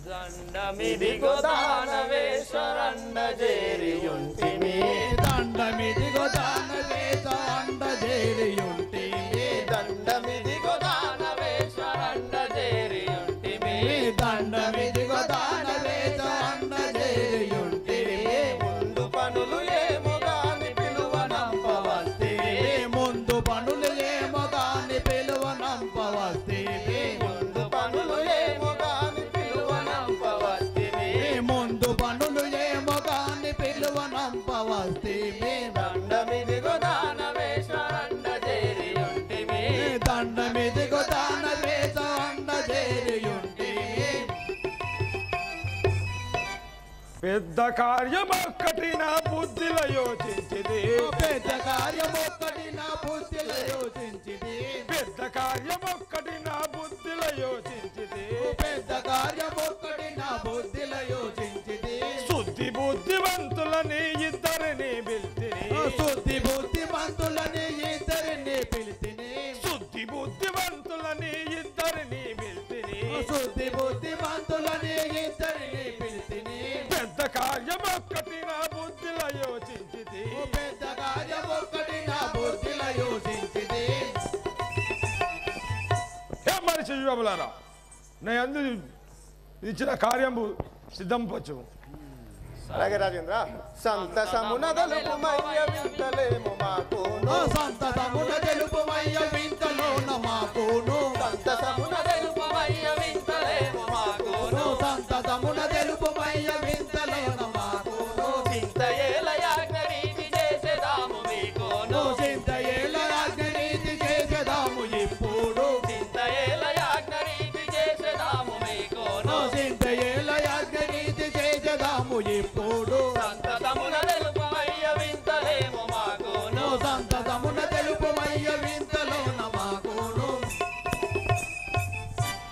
దండమిదిగో దానవేశ్వరండ చేరియుంటిమి దండమిదిగో దానవేశ్వరండ చేరియుంటిమి దండమిదిగో దానవేశ్వరండ చేరియుంటిమి దండమిదిగో దానవేశ్వరండ చేరియుంటిమి ముందు పనులు ఏమో గాని పిలువనంపవస్తివి ముందు పనులు ఏమో గాని పిలువనంపవస్తివి ముందు పనులు ఏమో గాని పిలువనంపవస్తివి ముందు పనులు ఏమో గాని పిలువనంపవస్తివి దండమిదిగో దానవేశ్వరండ చేరియుంటిమి దండమిదిగో దానవేశ్వరండ చేరియుంటిమి పెద్ద కార్యమొక్కటి నా బుద్ధిలో యోచించిది పెద్ద కార్యమొక్కటి నా బుద్ధిలో యోచించిది పెద్ద కార్యమొక్కటి నా బుద్ధిలో యోచించిది పెద్ద కార్యమొక్కటి నా బుద్ధిలో యోచించిది శుద్ధి బుద్ధివంతులని ఇద్దరిని పిలిచిని శుద్ధి బుద్ధిమంతులని ఇద్దరిని పిలిచిని శుద్ధి బుద్ధివంతులని ఇద్దరిని పిలిచిని శుద్ధి బుద్ధిమంతులని ఇద్దరిని పిలిచిని పెద్ద కార్యమొక్కటి నా బుద్ధిలో యోచించిది పెద్ద కార్యమొక్కటి నా బుద్ధిలో యోచించిది ఏ మనిషి యువకులారా నేను అందు ఇచ్చిన కార్యము సిద్ధంపచ్చు అలాగే రాజేంద్ర సంతసమున తెలుపుమయ్య వింతలేము మాకును సంతసమున తెలుపుమయ్య వింతలోన మాకును సంతసమున తెలుపుమయ్య వింతలేము మాకును సంతసమున తెలుపుమయ్య వింతలోన మాకును చింతయేల యాజ్ఞరీతి చేసేదాము మీకును చింతయేల రాజనీతి చేసేదాము ఇప్పుడు చింతయేల యాజ్ఞరీతి చేసేదాము మీకును చింతయేల రాజనీతి చేసేదాము ఇప్పుడు సంతసమున తెలుపుమయ్య వింతలేము మాకును సంతసమున తెలుపుమయ్య వింతలోన మాకును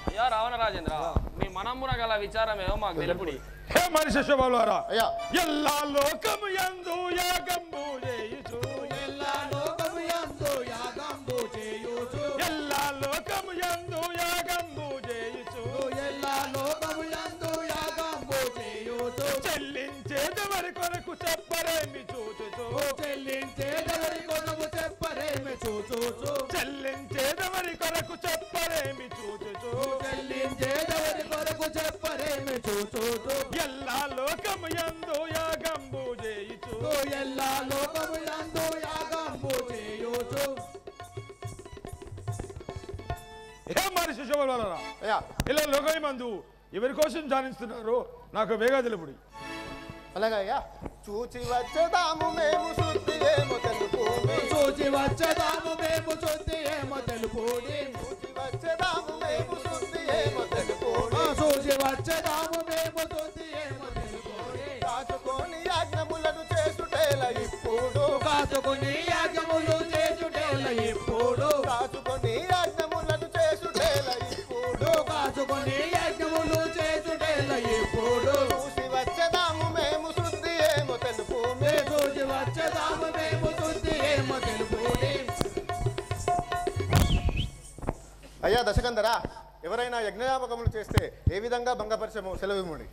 అయ్యా రావణ రాజేంద్ర మీ మనమ్మున గల విచారమేమో మాకు తెలుపుడి హే మనిషి శుభములారా అయ్యా ఎల్లా లోకము యందు యాగంబు చేయుచు ఎల్లా లోకము యందు యాగంబు చేయుచు ఎల్లా లోకము యందు యాగంబు చేయుచు ఎల్లా లోకము యందు యాగంబు చేయుచు చెల్లించేదెవరి కొరకు చెప్పరేమి చూచుచు చెల్లించేదెవరి కొరకు చెప్పరేమి చూచుచు చెల్లించేదెవరి కొరకు చెప్పరేమి చూచుచు చెల్లించేదెవరి కొరకు చెప్పరేమి చూచుచు ఎల్లా లోకము యందు యాగంబు చేయుచు ఎల్లా లోకము యందు యాగంబు చేయుచు హే మనిషి శుభములారా అయ్యా ఇలా లోకమందు ఎవరి కోసం ధ్యానిస్తున్నారు నాకు వేగా తెలుపుడి అలాగే అయ్యా చూచి వచ్చేదాము మేము శుద్ధి ఏమో తెలుపు చూచి వచ్చేదాము మేము శుద్ధి ఏమో తెలుపుడి చూచి వచ్చేదాము మేము శుద్ధి ఏమో తెలుపు చూచి వచ్చేదాము మేము శుద్ధి ఏమో తెలుపుడి కాచుకొని యాజ్ఞములను చేసుటేల ఇప్పుడు కాచుకుని యాగములు చేసుటేల ఇప్పుడు కాచుకొని యాజ్ఞములను చేసుటేల ఇప్పుడు కాచుకుని యాగములు చేసుటేల ఇప్పుడు చూసి వచ్చేదాము మేము శుద్ధి ఏమో తెలుపు చూచి వచ్చేదాము మేము శుద్ధి ఏమో తెలుపుడి అయ్యా దశకందరా ఎవరైనా యజ్ఞయాపకములు చేస్తే ఏ విధంగా భంగపరచము సెలవిమ్ముడి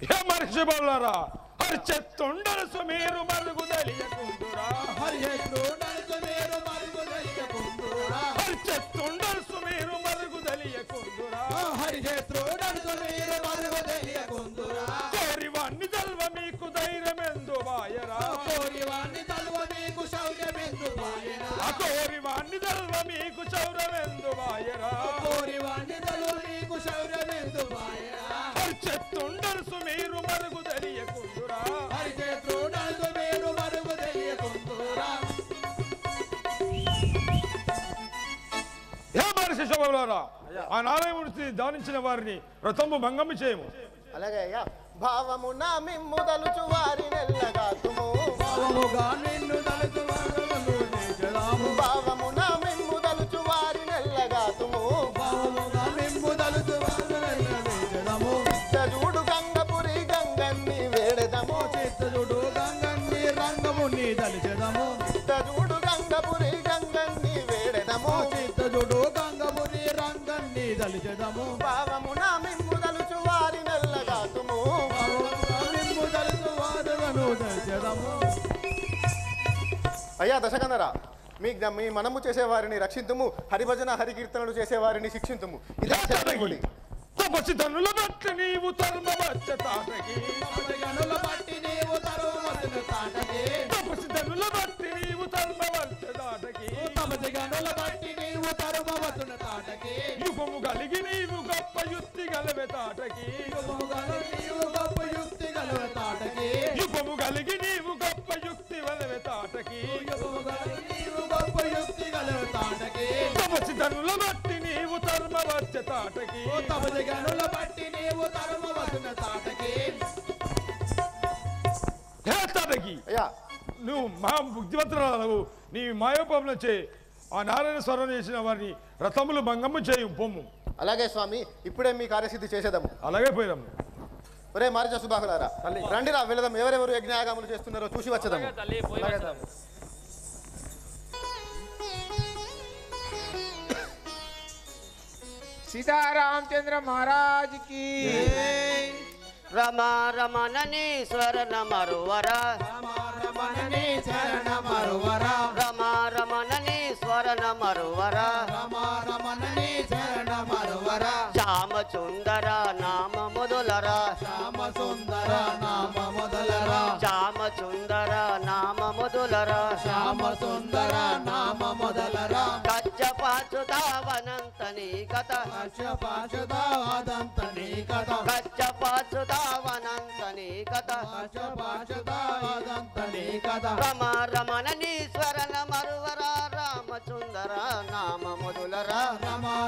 హే మనిషి బొల్లారా హరిచెత్తుండరు సుమీరు మరుగు తెలియకుందురా హరిహేత్రుడను మీరు మరుగు తెలియకుందురా హరిచెత్తుండరు సుమీరు మరుగు తెలియకుందురా హరిహేత్రుడను మీరు మరుగు తెలియకుందురా కోరివాణ్ణి తెల్వ మీకు ధైర్యమెందు వాయరా కోరివాణ్ణి తల్వ మీకు శౌర్యమెందు బాయరా ఆ కోరివాణ్ణి తెల్వ మీకు చౌరమెందు వాయరా కోరివాణ్ణి తల్వ మీకు శౌర్యమెందు బాయరా హరిచెత్తుండరు సుమీరు మరుగు తెలియకుందురా హరిహేత్రుడను మీరు మరుగు తెలియకుందురా హే మనిషి శుభములారా ఆ నారాయణమూర్తి దానించిన వారిని వ్రతంబు భంగము చేయము అలాగే అయ్యా భావమున మిమ్ము దలుచు వారి నెల్లగాతుము భావముగా నిన్ను తలుచు వారములు చేజదాము భావమున మిమ్ము దలుచు వారి నెల్లగాతుము భావముగా మిమ్ము తలుచు వారములు చేజదాము చూడు గంగపురి గంగన్ని వేడెదము చిత్తజుడు గంగన్ని రంగముని దలిచెదము చూడు గంగ దలిచెదము భావమున మిమ్ము దలుచు వారి నెల్లగాతుము మిమ్ము దలుచు వారులను దలిచెదము. అయ్యా దశకందరా, మీ మనము చేసేవారిని రక్షింతుము, హరిభజన హరికీర్తనలు చేసేవారిని శిక్షింతుము. ఇదే చెప్పండి. తపసిధనుల బట్టి నీవు ధర్మవచ్చ తాటకి గనుల బట్టి నీవు తరువతున తాటకి తపసిధనుల బట్టి నీవు ధర్మవచ్చ తాటకి తమసి గనుల బట్టి నీవు తరువతున తాటకి యుగము కలిగి నీవు గొప్ప యుక్తి గలవె తాటకి నీవు గొప్ప యుక్తి గలవ తాటకి యుగము కలిగి నీవు గొప్ప యుక్తి వలవె తాటకి నీవు గొప్ప యుక్తి గలవ తాటకి తపసిధనుల బట్టి నీవు ధర్మవచ్చ తాటకి తమసి గనుల బట్టి నీవు తరువతున తాటకి. హే తాటకి, అయ్యా నువ్వు మహా బుద్ధిమంతురాలవు. నీ మాయోపంలో చే ఆ నారాయణ స్వరం చేసిన వారిని రథములు భంగము చేయు పొమ్ము. అలాగే స్వామి, ఇప్పుడే మీ కార్యసిద్ధి చేసేదాము. అలాగే పోయినాము. ఒరే మారిచ సుబాహులారా, రండిరా వెళదాం. ఎవరెవరు యజ్ఞయాగములు చేస్తున్నారో చూసి వచ్చేదాము. తల్లి పోయి వచ్చాం. सीतारामचंद्र महाराज की రమా రమణనీశ్వర నమరువర రమణని శరణ మరువర రమా రమణనీశ్వర నమరువర రమణని శరణ మరువర శ్యామ సుందర నామ మొదలరా శ్యామ సుందర నామ మొదలరా శ్యామ సుందర నామ మొదలరా శ్యామ సుందర నామ మొదలరా కచ్చపాచుదావనంతని కథ పాశుదాదంతని కథ కచ్చపాచుదావనంతని కథ పాశుదాదంతని కథ రమా రమణనీశ్వర నమరువర రామసుందర నామ మొదలరా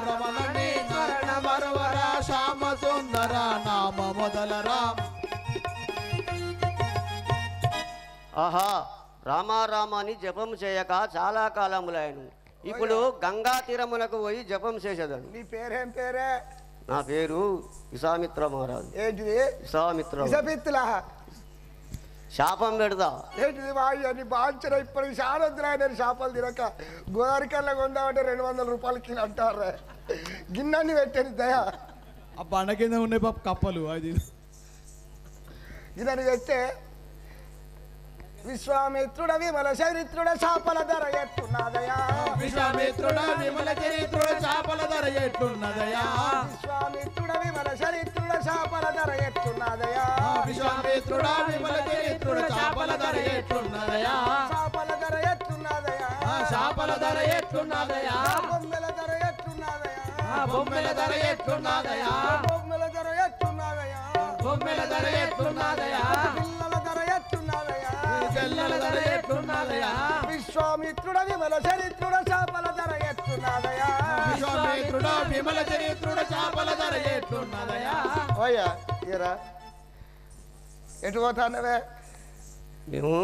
రమణని శరణ మరువర శ్యామ సుందర నామ మొదలరా. ఆహా, రామారామ అని జపం చేయక చాలా కాలములైను. ఇప్పుడు గంగా తీరమునకు పోయి జపం చేసేదాను. నీ పేరేం పేరే? నా పేరు విశ్వామిత్ర మహారాజు. ఏంటిది? విశ్వామిత్ర విషపిత్తులా? శాపం పెడదా? ఏంటిది వాయి అని బాంచర ఇప్పటికి శారద్రాయన శాపాలు తినక గోదావరికల్లా కొందామంటే 200 రూపాయలు కిలో అంటారు. గిన్నెని పెట్టాను దయా. ఆ బండ కింద ఉన్నాయి పాప కప్పలు అది గిన్నెని పెడితే విశ్వామిత్రుడ విమల చరిత్రుడ శాపల ధర ఎట్టున్నదయా. విశ్వామిత్రుడ విమల చరిత్రుడ చాపల ధర ఎట్టున్నదయా. విశ్వామిత్రుడ విమల చరిత్రుడ శాపల ధర ఎట్టున్నదయా. విశ్వామిత్రుడ విమల చరిత్రుడ చాపల ధర ఎట్టున్నదయా. శాపల ధర ఎట్టున్నదయా. చాపల ధర ఎట్టున్నదయా. బొమ్మల ధర ఎట్టున్నదయా. బొమ్మెల ధర ఎట్టున్నదయా. బొమ్మల ధర ఎట్టున్నదయా. బొమ్మెల ధర ఎట్టున్నదయా. పిల్లల ధర ఎట్టున్నదయా. చెల్లెల ధర ఎట్టున్నదయా. విశ్వామిత్రుడ విమల చరిత్రుడ శాపల ధర ఎట్టున్నదయా. విశ్వామిత్రుడ విమల చరిత్రుడ చాపల ధర ఎట్టున్నదయా. ఓయ్యా ఇరా ఎటు పోతానవే? మేము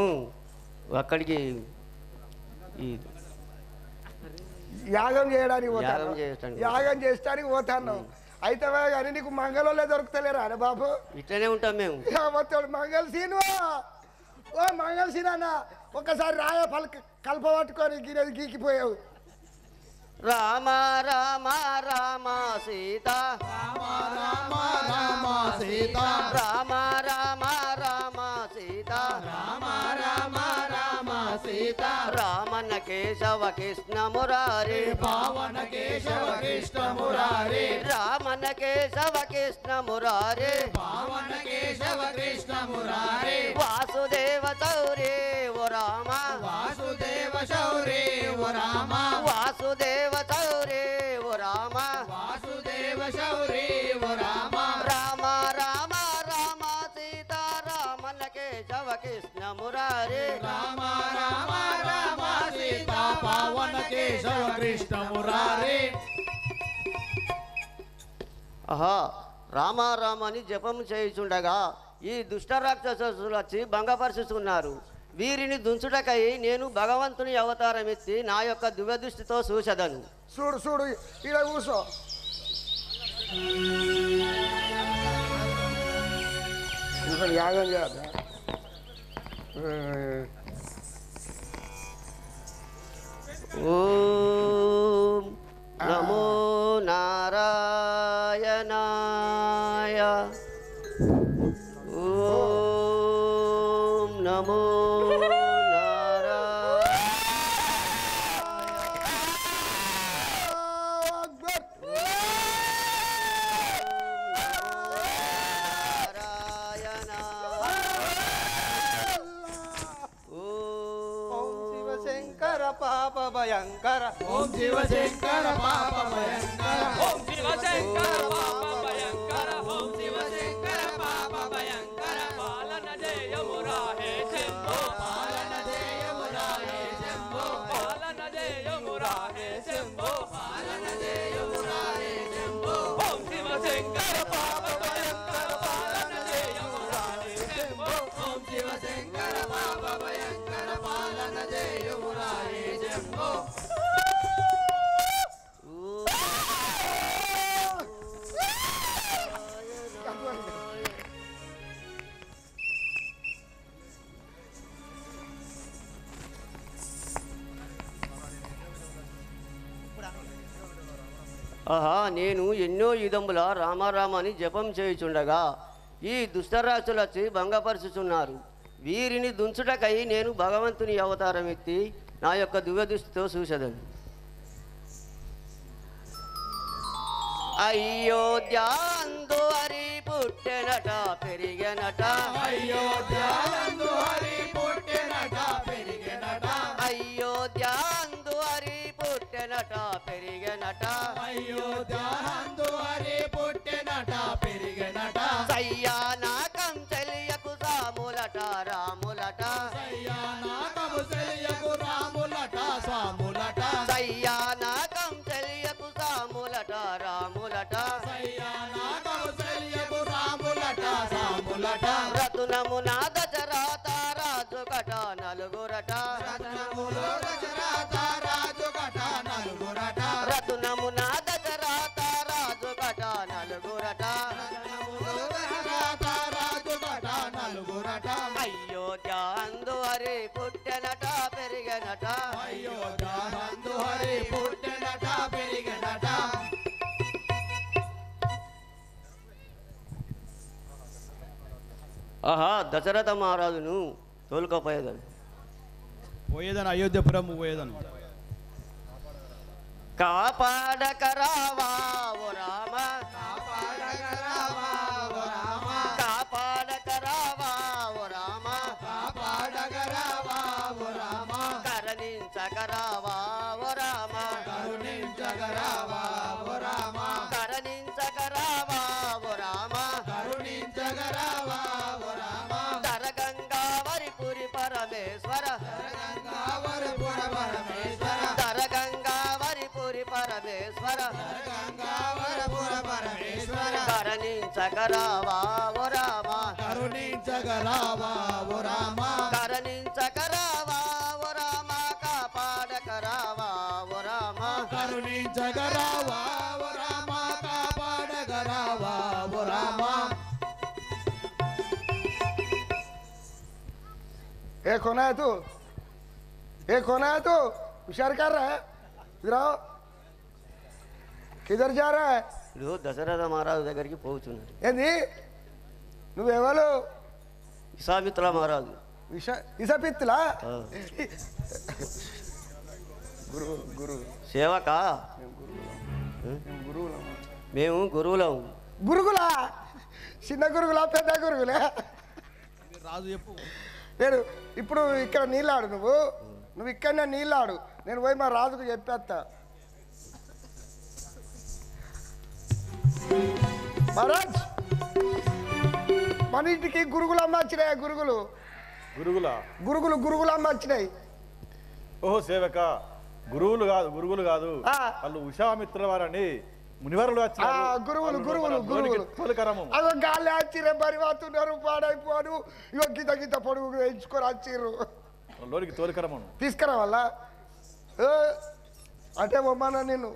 అక్కడికి ఈ యాగం చేయడానికి యాగం పోతాను. చేయటానికి. యాగం చేస్తానికి పోతాను. అయితే కానీ నీకు మంగళోళ్ళే దొరుకుతలేరా అరే బాబు? ఇట్లనే ఉంటాం మేము. మొత్తం మంగళ సీను. ఓ మంగళ సీన్ అన్న, ఒక్కసారి రాయ కల్ప పట్టుకొని గిన్నెది గీకిపోయావు. రామ రామ రామ సీత రామ రామ రామ సీత. రామ రామ రామ సీత రామ రామ రామ సీత. రామన్న కేశవ కృష్ణ మురారి పావన కేశవ కృష్ణ మురారి. రామన్న కేశవ కృష్ణ మురారి పావన కేశవ కృష్ణ మురారి. వాసుదేవ చౌరే ఓ రామ వాసుదేవ శౌరే ఓ రామ. వాసుదేవ చౌరే ఓ రామ వాసుదేవ శౌరే ఓ రామ. రామ రామ రామ సీత రామన్న కేశవ కృష్ణ మురారి రామ రామ రామ సీత పావన కేశవ కృష్ణ మురారి. ఆహా, రామ రామ అని జపం చేయుచుండగా ఈ దుష్ట రాక్షసులు వచ్చి భంగపరుచుతున్నారు. వీరిని దుంచుటకై నేను భగవంతుని అవతారం ఎత్తి నా యొక్క దివ్యదృష్టితో చూసెదను. చూడు చూడు ఈడ కూర్చో. ఇంకా యాగం చేయాలి. ఓం నమో నారాయణ ఓం నమో పాప భయంకర ఓం శివశంకర పాప భయంకర ఓం శివశంకర పాప భయంకర ఓం శివశంకర పాప భయంకర పాలన జయమురా హే శంభో పాలన జయమురా హే శంభో పాలన జయమురా హే శంభో పాలన జయమురా హే శంభో ఓం శివశంకర పాప భయంకర పాలన జయమురా హే శంభో ఓం శివశంకర పాప భయంకర పాలన జయమురా హే శంభో ఆహా నేను ఎన్నో యుధముల రామారామాని జపం చేయుచుండగా ఈ దుష్టరాక్షులు వచ్చి భంగపరుచుచున్నారు. వీరిని దుంచుటకై నేను భగవంతుని అవతారం ఎత్తి నా యొక్క దివ్యదృష్టితో చూసదను. అయోధ్యాందు హరి పుట్టెనట పెరిగెనట అయోధ్యాందు హరి పుట్టెనట పెరిగెనట అయోధ్యాందు హరి పుట్టెనట పెరిగెనట అయోధ్యాందు హరి పుట్టెనట పెరిగెనట సయ్యానాకం చెలియకు సాములట రాములట సయ్యానాకము చెలియకు రాములట స్వాములట సయ్యానాకం చెలియకు సాములట రాములట సయ్యానాకము చెలియకు రాములట స్వాములట రతునమున దశరథ రాజుకట నలుగురట రత్నములో దశరథ రాజుకట నలుగురట రతునమున దశరథ రాజుకట నలుగురట రత్నములో దశరథ రాజుకట నలుగురట అయోధ్యాందు హరి పుట్టెనట పెరిగెనట అయోధ్యాందు హరి పుట్టెనట పెరిగెనట ఆహా దశరథ మహారాజును తోలుకపోయేదని పోయేదని అయోధ్యపురం పోయేదని కాపాడకరావా ఓ రామ కాపాడగరావా ఓ రామ కాపాడకరావా ఓ రామ కాపాడగరావా ఓ రామ కరణించకరావా ఓ రామ కరుణించగరావా ఓ రామ కరణించకరావా ఓ రామ కరుణించగరావా ఓ రామ తరగంగావరిపురి పరమేశ్వర గంగావరపుర పరమేశ్వర తరగంగావరిపురి పరమేశ్వర గంగావరపుర పరమేశ్వర కరణించకరావా ఓ రామ కరుణించగరావా ఓ రామ కరణించకరావా ఓ రామ కాపాడకరావా ఓ రామ కరుణించగరావా ఓ రామ కాపాడగరావా ఓ రామ ए कौन है तू ए कौन है तू होशियार कर रहा है इधर आओ किधर जा रहा है ఇప్పుడు దశరథ మహారాజు దగ్గరికి పోతున్నారు. ఏంది నువ్వెవరు విశ్వామిత్ర మహారాజు ఇసపిత్తులా ఆ, గురువు గురువు సేవక గురువులు మేము గురువులం. గురుగులా చిన్న గురుగులా పెద్ద గురుగులే రాజు చెప్పు నేను ఇప్పుడు ఇక్కడ నీళ్ళాడు నువ్వు ఇక్కడనే నీళ్ళాడు నేను పోయి మా రాజుకు చెప్పేస్తా మహారాజ్ మన ఇంటికి గురుగులు అమ్మ వచ్చినాయి గురుగులు గురుగుల గురుగులు అమ్మ వచ్చినాయి ఓహో సేవక గురుగులు కాదు ఆ. వాళ్ళు ఉషామిత్రుల వారని మునివరులు ఆ, గురుగులు తోలుకరము అదో గాలి వచ్చిరే బరి వాతున్నారు పాడైపోను ఇగో గీత పొడుగు వేయించుకొని వచ్చిర్రు లోనికి తోలుకరమును తీసుకురా వల్ల అంటే బొమ్మన నేను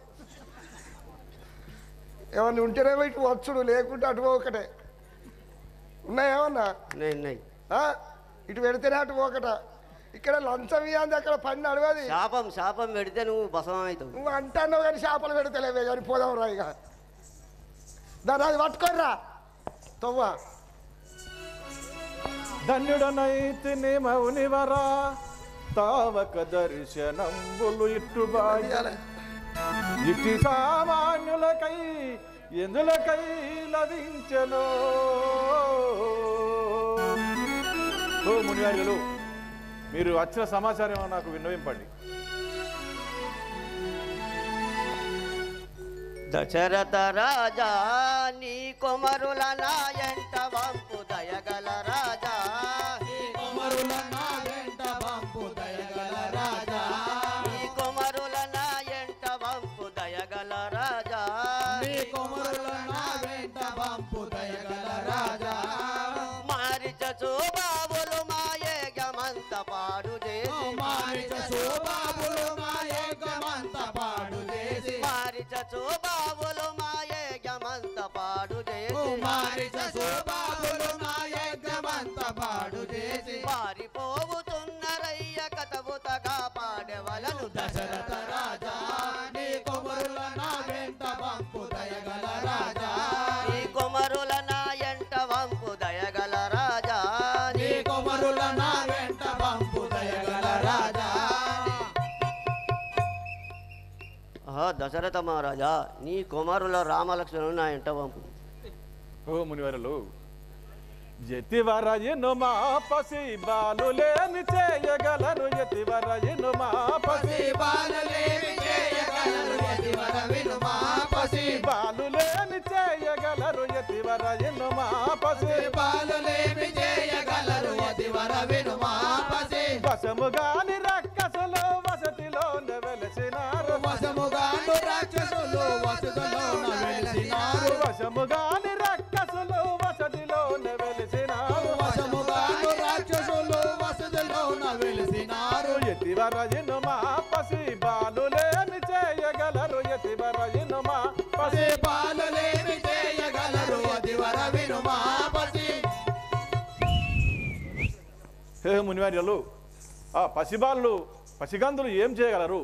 ఏమన్నా ఉంటేనేమో ఇటు వచ్చుడు లేకుంటే అటు ఒకటే ఉన్నాయేమన్నా ఉన్నాయి. ఆ? ఇటు పెడితేనే అటు ఒకట ఇక్కడ లంచం ఇవ్వండి అక్కడ పని నడవది శాపం పెడితే నువ్వు భస్మం అవుతావు. నువ్వు అంటావు కానీ చేపలు పెడతలేవే కానీ పోదాం రా ఇక దాని అది పట్టుకోర్రా తవ్వ ధన్యుడనైతిని మౌనివరా తావక దర్శనంబులు ఇట్టుబాయ ఇట్టి సామాన్యులకై ఎందులకై లభించను. ఓ మునివార్యులు, మీరు వచ్చిన సమాచారం నాకు విన్నవింపండి. దశరథ రాజా నీ కొమరుల నాయంట వంపు దయగల రాజా, నీ కొమరుల నాయంట వంపు దయగల రాజా, నీ కొమరుల నాయంట వంపు దయగల రాజా, నీ కొమరుల నాయంట వంపు దయగల రాజా. మారిచ చూబాబులు మాయే గమంత పాడు చేసి, మారిచ శోభాబులు మాయే గమంత పాడు చేసి, మారిచ చూబాబులు మాయే గమంత పాడు చేసి, మారిచ శోభాబులు మాయే గమంత పాడు చేసి, పారిపోవుతున్నరయ్య కథవుతగా పాడెవలను దశరథ రాజా నీ కొమరుల నాయంట వంపు దయగల రాజా, నీ కొమరుల నాయంట వంపు దయగల రాజా, నీ కొమరుల నాయంట వంపు దయగల రాజా. దశరథ మహారాజా నీ కుమారుల రామలక్ష్మణులు నా ఎంట వంపు. ఓ మునివరులు, యతివరయును మా పసి బాలులేమి చేయగలరు, యతివరయును మా పసి బాలులేమి చేయగలరు, యతివరయును మా పసి బాలులేమి చేయగలరు, యతివరయును మా పసి బాలులేమి చేయగలరు, యతివరయును మా పసి. వశముగాని రక్కసులు వసతిలోన వెలసినారు, వశముగాను రాక్షసులు వసతిలోన వెలసినారు, వశముగాని రక్కసులు వసతిలోన వెలసినారు, వశముగాను రాక్షసులు వసతిలోన వెలసినారు. యతివరయును మా పసి బాలులేమి చేయగలరు, యతివరయును మా పసి బాలులేమి చేయగలరు, యతివరయును మా పసి. హే మునివార్యులు, ఆ పసిబాలు పసిగందులు ఏం చేయగలరు?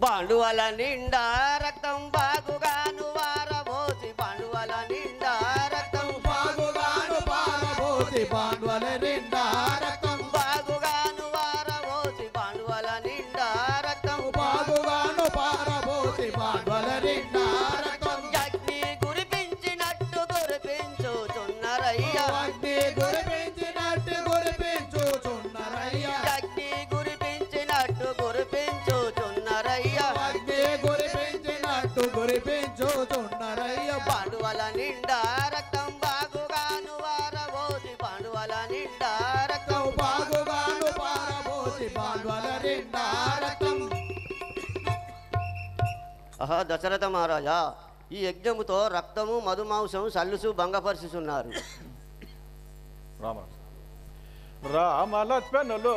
బాండువల నిండా రక్తం బాగుగాను వారబోసి, బాండువల నిండా రక్తం బాగుగాను పారబోసి, బాండ్వల నిండా రక్తం బాగుగాను వారబోసి, బాండువల నిండా రక్తం బాగుగాను పారబోసి, బాండ్వల నిండా రక్తం. అగ్ని కురిపించినట్టు కురిపించుచున్నరయ్య, అగ్ని కురిపించినట్టు కురిపించుచున్నరయ్య, అగ్ని కురిపించినట్టు కురిపించుచున్నరయ్య, అగ్ని కురిపించినట్టు కురిపించుచున్నరయ్య. బాండువల నిండా రక్తం బాగుగాను వారబోసి, బాండువల నిండా రక్తం బాగుగాను పారబోసి, బాండ్వల నిండా రక్తం. దశరథ మహారాజా ఈ యజ్ఞముతో రక్తము మధుమాంసము సల్లుసు భంగపరుచుతున్నారు. రామలక్ష్మణులు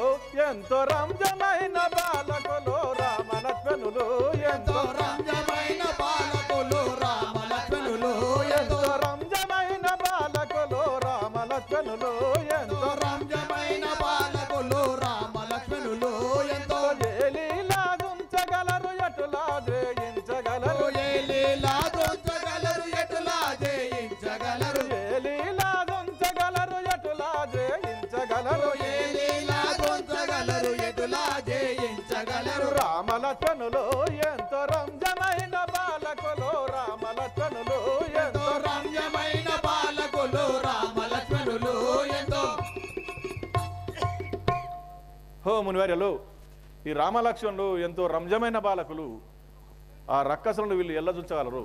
ఎంతో రంజమైన బాలకులు, రామలక్ష్మణులు ఎంతో రంజమైన బాలకులు, రామలక్ష్మణులు ఎంతో రంజమైన బాలకులు, రామలక్ష్మణులు ఎంతో రంజమైన బాలకులు, రామలక్ష్మణులు ఎంతో. ఏలీలా దుంచగలరు ఎటులా జయించగలరు, ఏలీలా దుంచగలరు ఎటులా జయించగలరు, ఏలీలా దుంచగలరు ఎటులా జయించగలరు, ఏలీలా దుంచగలరు ఎటులా జయించగలరు. రామలక్ష్మణులు ఎంతో రంజమైన బాలకులు, రామలక్ష్మణులు ఎంతో రంజమైన బాలకులు, రామలక్ష్మణులు ఎంతో. హో మునివార్యులు, ఈ రామలక్ష్మణులు ఎంతో రంజమైన బాలకులు, ఆ రక్కసులను వీళ్ళు ఎల్లజుంచగలరు.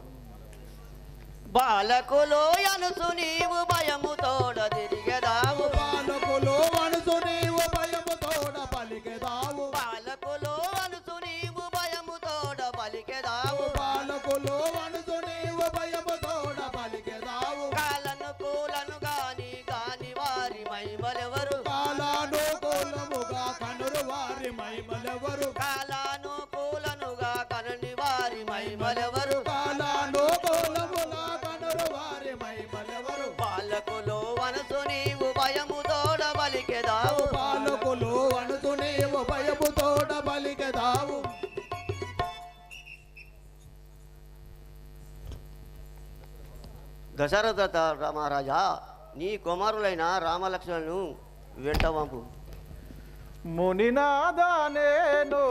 బాలకులు అనుసు నీవు భయము తోడ తిరిగెదావు, బాలకులు అనుసు నీవు భయము తోడ పలికెదావు, బాలకులు అనుసు నీవు భయము తోడ పలికెదావు, బాలకులు అనుసు నీవు భయము తోడ పలికెదావు. కాలను కూలను గాని కాని వారి మహిమలెవరు, కాలానుకూలముగా కనురు వారి మహిమలెవరు, కాలాను కూలనుగా కనని వారి మహిమలెవరు, కాలానుకూలముగా కనురు వారి మహిమలెవరు. బాలకులు అనసు దశరథ మహారాజా, నీ కుమారులైన రామలక్ష్మణులను వెంట పంపు. మునినాద నేను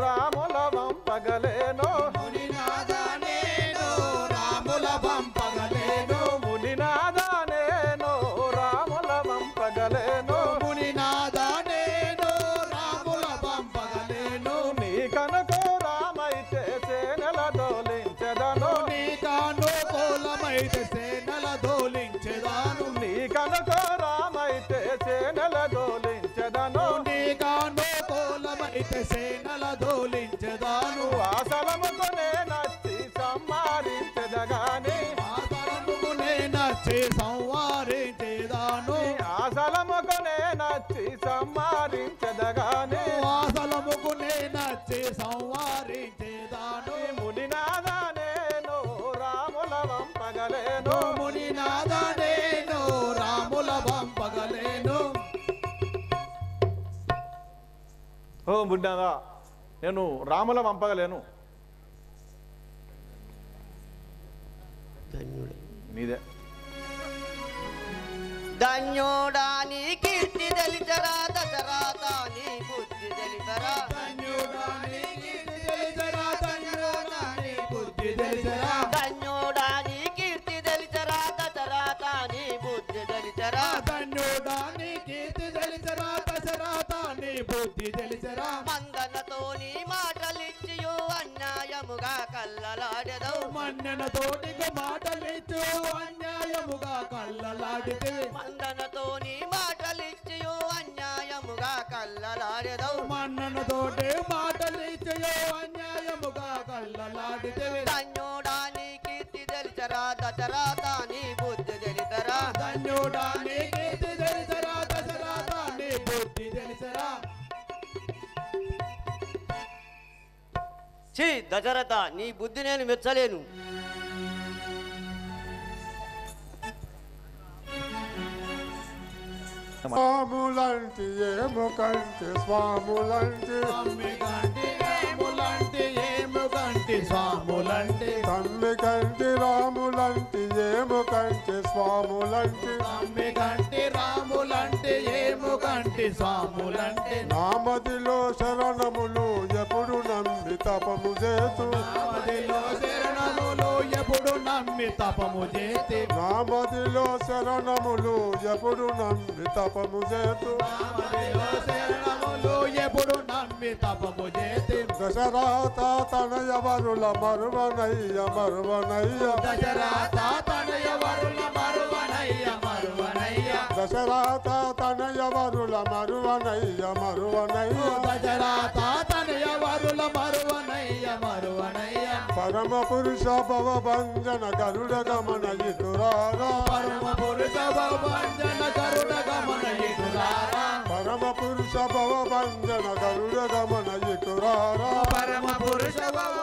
రాముల వంపగలేను, మునినాద నేను రాముల వంపగలేను, మునినాద నేను రాముల వంపగలేను, మునినాద నేను రాముల వంపగలేను, నీ కనుకో రామైతే సేనల దోలించెదను, నీ కానుకూలమైతే సేనల దోలించెదాను, నీ కనుకో రామైతే సేనల దోలించెదను, నీ కానుకూలమైతే సేనల దోలించెదాను, ఆసలముకునే నచ్చి సంహరించెదగాని, ఆసలముకునే నచ్చి సంవారించేదాను, ఆసలముకునే నచ్చి సంహరించెదగాని, ఆసలముకునే నచ్చి సంవారించేదాను, మునినాద నేను రాముల వంపగలేను, మునినాద నేను రాముల వంపగలేను, ఓ మునినాద నేను రాముల వంపగలేను. నీదే ధన్యోడా నీ కీర్తి తెలిచరా దశరథ నీ బుద్ధి తెలిపరా, ధన్యుడా నీ కీర్తి తెలిసరా, ధన్యుడా నీ బుద్ధి తెలిసరా, ధన్యోడా నీ కీర్తి తెలిచరా దశరథ నీ బుద్ధి తెలిచరా, ధన్యుడా నీ కీర్తి తెలిసరా, దశరథ నీ బుద్ధి తెలిసరా, మందనతో నీ మాటలిచ్చియు అన్యాయముగా కల్లలాడెదవు, మన్నెనతోటికి మాటలిచ్చు అన్యాయముగా కళ్ళలాడితే, మందనతో నీ మాటలిచ్చియు అన్యాయముగా కల్లలాడెదవు, మన్నెనతోటి మాటలిచ్చయో అన్యాయముగా కళ్ళలాడితే, ధన్యోడా నీ కీర్తి తెలిచరా దశరథ నీ బుద్ధి తెలితరా, ధన్యుడా నీ కీర్తి తెలిసరా, దశరథ నీ బుద్ధి తెలిసరా, ఛీ దశరథ నీ బుద్ధి నేను మెచ్చలేను. స్వాములంటి ఏముకంటి స్వాములంటి తమ్మి కంటి రాములంటి ఏముకంటి స్వాములంటి, తమ్మి కంటి రాములంటి ఏముకంటి స్వాములంటి తమ్మి కంటి రాములంటి ఏముకంటి స్వాములంటి, నామదిలో శరణములు ఎప్పుడు నమ్మి తపము చేతు నామదిలో శరణములు ఎప్పుడు నమ్మి తపము చేతి, నామదిలో శరణములు ఎప్పుడు నమ్మి తపము చేతు నామదిలో శరణములు ఎప్పుడు నమ్మి తపము చేతి, దశరథ తనయ వరుల మరువనయ్య మరువనయ్య దశరథ తనయ వరుల మరువనయ్య మరువనయ్య, దశరథ తనయ వరుల మరువనయ్య మరువనయ్య దశరథ తనయ వరుల మరువనయ్య మరువనయ్య, పరమ పురుష భవ భంజన గరుడ గమన ఇటురారా పరమ పురుష భంజన కరుణ గమన ఇటురారా, పరమ పురుష భవ భంజన గరుడ గమన ఇటురారా పరమ పురుష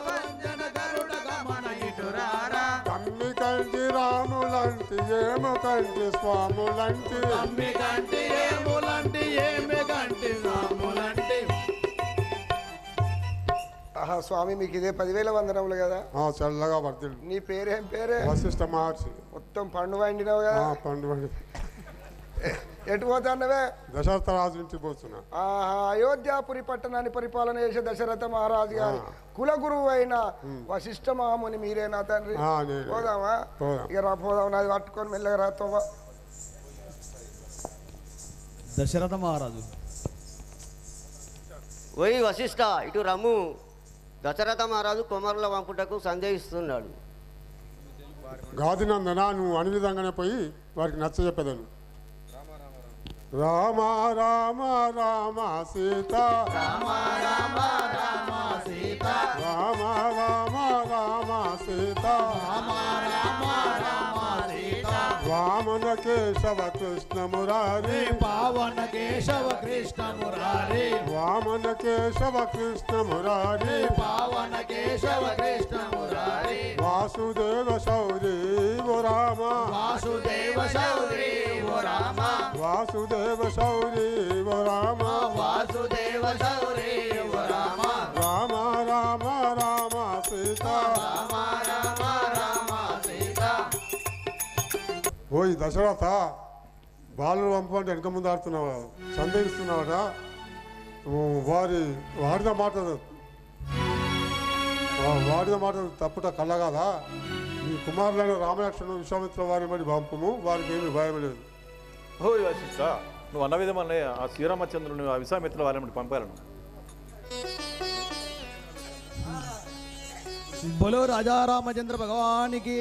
భంజన కరుణ గమన ఇటురారా, తమ్మి కంటి రాములంటి ఏము కంటి స్వాములంటి తమ్మి కంటి ఏములంటి ఏమి కంటి స్వాములంటి, ఆహా స్వామి మీకు ఇదే 10,000 వందనములు కదా. చల్లగా వర్తిల్లు నీ పేరేం పేరే? వశిష్ఠ మహర్షి మొత్తం పండు వండినావు కదా. పండు పండు ఎటు పోతాన్నవే? దశరథ రాజు ఇంటికి పోతున్నా. ఆహా అయోధ్యాపురి పట్టణాన్ని పరిపాలన చేసే దశరథ మహారాజు గారి కుల గురువు అయిన వశిష్ఠ మహాముని మీరేనా తండ్రి? నేనే. పోదామా? పోదాం. ఇక రా పోదాం. నాది పట్టుకొని మెల్లగా రాతోవా. దశరథ మహారాజు ఓయ్ వశిష్ఠ ఇటు రమ్ము. దశరథ మహారాజు కుమారుల వంపుటకు సందేహిస్తున్నాడు. గాదినందన నువ్వు అన్ని విధంగానే పోయి వారికి నచ్చ చెప్పేదాను. రామ రామ రామ సీత రామ రామ రామ సీత, రామ రామ రామ సీత రామ రామ రామ సీత, వామన కేశవ కృష్ణ మురారి పావన కేశవ కృష్ణ మురారి, వామన కేశవ కృష్ణ మురారి పావన కేశవ కృష్ణ మురారి, వాసుదేవ శౌరీ ఓ రామ వాసుదేవ శౌరీ ఓ రామ, వాసుదేవ శౌరీ ఓ రామ వాసుదేవ శౌరీ ఓ రామ, రామ రామ రామ సీత రామ రామ రామ సీత, ఓ ఈ దశరథ బాలుడు పంపమంటే వెనక ముందు ఆడుతున్నావా సందేహిస్తున్నావట వాడిన మాట తప్పుట కళ్ళ కదా నీ కుమారులైన రామలక్ష్మణ విశ్వామిత్ర వారిని బట్టి పంపము వారికి ఏమి భయం లేదు. ఓ వశిష్ఠ నువ్వు అన్న విధమనే ఆ శ్రీరామచంద్రుని ఆ విశ్వామిత్రుల వారిని పంపాలను. బోలో రాజా రామచంద్ర భగవానికి,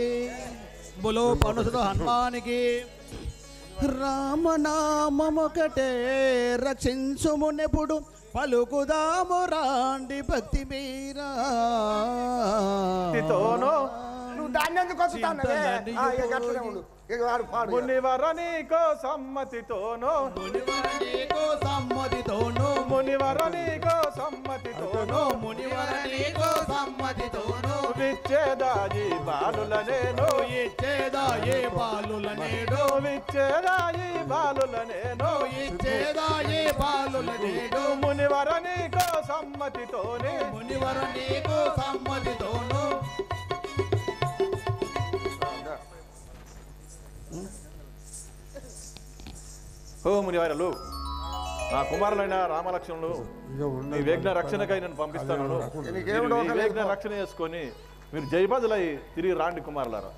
బోలో పనుసుత హనుమానికి. రామనామొకటే రక్షించుమునెప్పుడు పలుకుదాము రాండి భక్తి మీరా. నువ్వు దాన్ని ఎందుకు వస్తున్నావే? గట్లనే ఉండు. మునివరనీకో సమ్మతితోనో మునివరనీకో సమ్మతితోనో మునివరనీకో సమ్మతితోనో మునివరనీకో సమ్మతితోనో విచ్చేదాయి బాలులనేను ఇచ్చేదాయే బాలులనేడు విచ్చేదాయి బాలులనేను ఇచ్చేదాయే బాలులనేడు మునివరనీకో సమ్మతితోనే మునివరనీకో సమ్మతితోనో. ఓ మునివారలు నా కుమారులైన రామలక్ష్మణులు నీ వేగ్న రక్షణకై నేను పంపిస్తాను. వేగ్న రక్షణ చేసుకొని మీరు జయబాదులై తిరిగి రాండి కుమారులారా.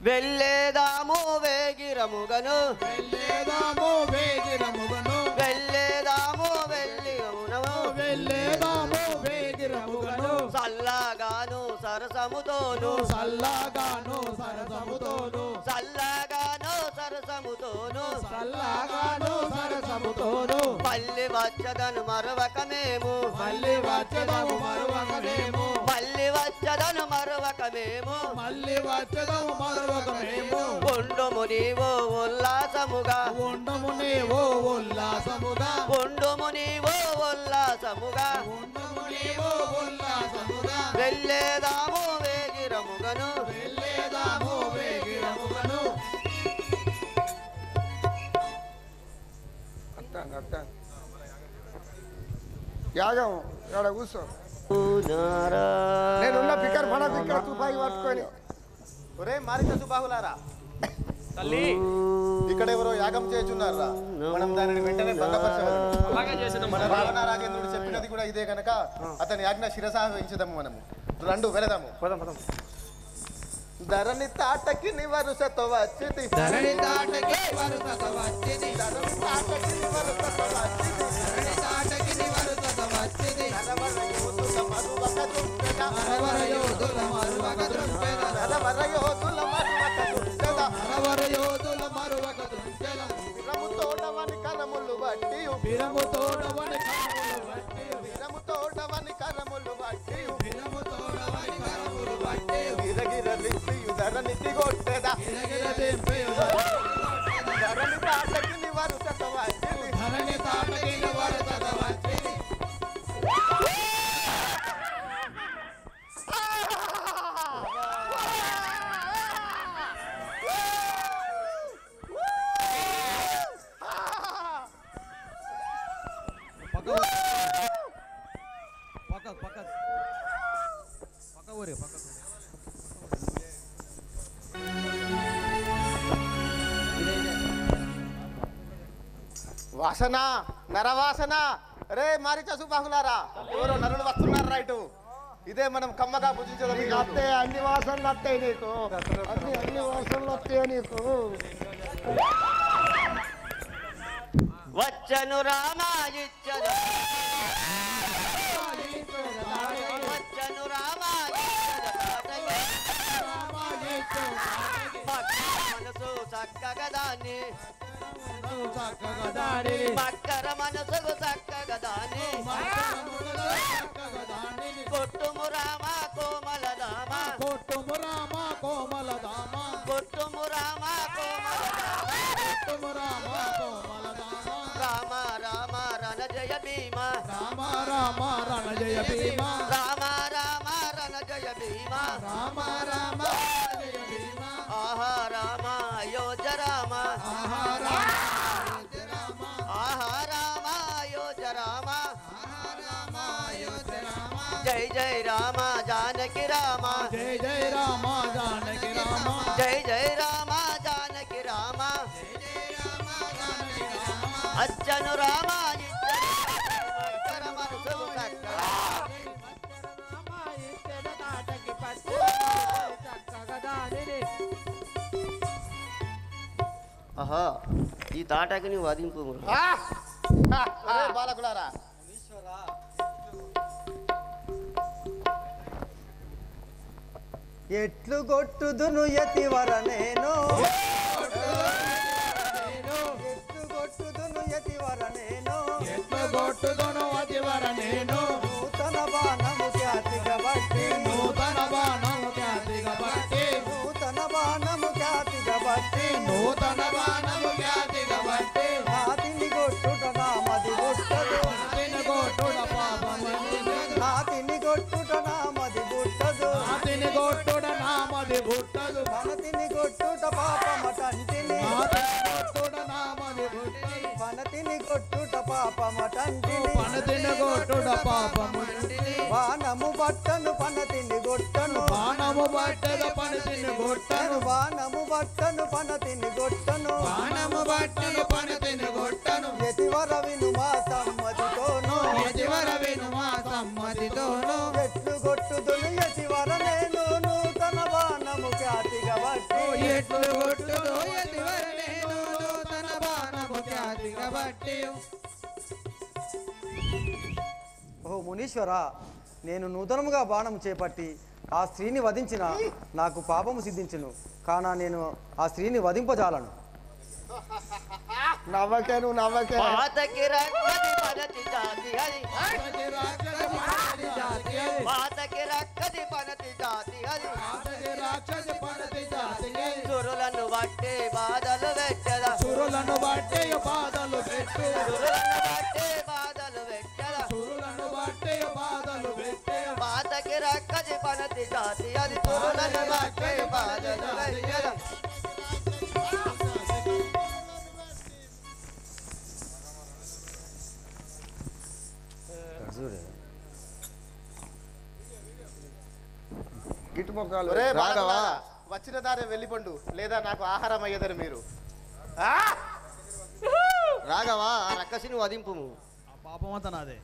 వెళ్ళేదాము వేగిరముగను వెళ్ళేదాము వేగిరముగను వెళ్ళేదాము వెళ్ళిరమునము వెళ్ళేదాము వేగిరముగను సల్లగాను సరసముతోను సల్లగాను సరసముతోను సల్లగాను సరసముతోను సల్లగాను సరసముతోను మళ్ళీ వచ్చదను మరొక మేము మళ్ళీ వచ్చదము మరొక మేము మళ్ళీ వచ్చదను మరొక మేము మళ్ళీ వచ్చదము మరొక మేము ఉండుము నీవో ఉల్లాసముగా ఉండము నీవో ఉల్లాసముగా ఉండుము నీవో ఉల్లాసముగా ఉండము నీవో ఉల్లాసముగా వెళ్ళేదాము వేగిరముగను వెళ్ళేదాము వేగిరముగను. యాగం ఇక్కడ కూర్చో. నేనున్న పికర్ పడకు ఇక్కడ తుపాయి పట్టుకొని. ఒరే మారిక సుబాహులారా, తల్లి ఇక్కడ ఎవరో యాగం చేయుచున్నారా? మనం దానిని వెంటనే భంగపరచవలెను. అలాగే చేసినాం. మన రావణ రాజేంద్రుడు చెప్పినది కూడా ఇదే కనుక అతని ఆజ్ఞ శిరసావహించదాము. మనము రండు వెళదాము. ధరణి తాటకి నివరుసతో వచ్చింది ధరణి తాటకి వరుసత వచ్చింది ధరణి తాటకి నివరుసతో వచ్చింది ధరణి తాటకి వరుసత వచ్చింది నరవరయోధుల మరువక దుంపెద నరవరయోధుల మరువక దృంపెద నరవరయోధుల మరువక దుంపెద నరవరయోధుల మరువక దృంపెద విరముతోడవని కరములు బట్టి విరముతోడవని కరములు బట్టి విరముతోడవని కరములు బట్టి విరముతోడవని కరములు బట్టి గిరగిరలిప్పి ధరణికి కొట్టెద గిరగిర దింపెద ధరణి తాటకి నివరుసతో వచ్చింది ధరణి తాటకి వరుసత వచ్చింది వాసన నరవాసన. రే మారిచ సుబాహులారా, ఎవరో నరులు వస్తున్నారు రైటు. ఇదే మనం కమ్మగా పూజించడం. అత్తే అన్ని వాసనలు వస్తాయి నీకు, అన్ని వాసనలు వస్తాయి నీకు. వచ్చను రామాయిచ్చను వచ్చను మనసు చక్కగా దాన్ని మక్కర మనసుకు చక్కగా దాన్ని కొట్టుము రామ కోమలదామ కొట్టుము రామ కోమలదామ కొట్టుము రామ కోమలదామ కొట్టుము రామ కోమలదామ రామ రామ రణ జయ భీమ రామ రామ రణ జయ భీమ రామ రామ రణ జయ భీమ రామ రామ జయ భీమ ఆహా రామ అయోధ్య రామ ఆహా రామ ఆహా రామ అయోధ్య రామ రామ అయోధ్య రామ జై జై రామ జానకి రామ జయ జయ జై జై రామ జానకి రామ అచ్చను రామ మనసు చక్కగా ఆహా ఈ తాటకిని వధింపు బాలకులారా ఎట్లు కొట్టుదును యతివర నేను ఎట్లు కొట్టుదును యతివర నేను ఎట్లు కొట్టుదును యతివర నేను నూతన బాణము ఖ్యాతిగా బట్టి నూతన బాణము ఖ్యాతిగా బట్టి నూతన బాణము ఖ్యాతిగా బట్టి నూతన బాణము ఖ్యాతిగా బట్టి నాతిని కొట్టుట నామది గుట్టదు నాతిని కొట్టుట పాపము నాతిని కొట్టుట నామది గుట్టదు నాతిని కొట్టుట నామది గుట్టదు మనతిని కొట్టుట పాపమటంటిని కొట్టుట నామది గుట్టదు మనతిని కొట్టుట పాపమటంటిని పనతిని కొట్టుట పాపము బాణము బట్టను పనతిని గొట్టను బాణము బట్టెద పనతిని గొట్టను బాణము బట్టను పనతిని గొట్టను బాణము బట్టెను పనతిని గొట్టను యతివర విను మా సమ్మతితోను యతివర విను మా సమ్మతితోను ఎట్లు కొట్టుదును యతివర నేను నూతన బాణము ఖ్యాతిగా బట్టి ఎట్లు కొట్టుదు యతివర నేను నూతన బాణము ఖ్యాతిగా బట్టి ఓ మునీశ్వర నేను నూతనముగా బాణం చేపట్టి ఆ స్త్రీని వధించిన నాకు పాపము సిద్ధించును కానా నేను ఆ స్త్రీని వధింపజాలను నవ్వకే నువ్వు నవ్వకే పాతకి రక్కది పనతి జాతి హరి పాతకి రక్కది పనతి జాతి హరి సురులను బట్టి బాధలు పెట్టదా సురులను బట్టి బాధలు పెట్టు సురులను బట్టి బాధలు పెట్టదా సురులను బట్టి బాధలు పెట్టే పాతకి రక్కది పనతి జాతి హరి సురులను బట్టి బాధలు పెట్టదా గిట్టు మొక్కలు ఒరే బాలకులారా, వచ్చిన దారి వెళ్ళిపోండు లేదా నాకు ఆహారం అయ్యేదని మీరు రాఘవా ఆ రక్కసిని వధింపు పాపం అంతా నాదే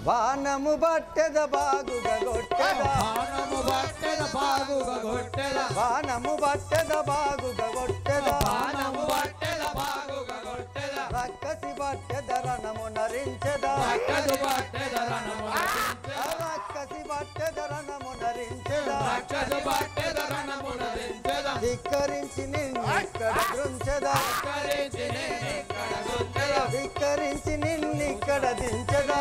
బాణము బట్టెద బాగుగా గొట్టెద బాణము బట్టెద బాగుగా గొట్టెద బాణము బట్టెద బాగుగా గొట్టెద బాణము బట్టెద బాగుగా గొట్టెద రక్కసి బట్టెద రణము నరించెద రక్కదు బట్టెద రణము రక్కసి బట్టెద రణము నరించెద రక్కదు బట్టెద రణము నరించెద ధిక్కరించి నిన్నిక్కడ దృంచెద ధిక్కరించి నిన్నిక్కడ దించెద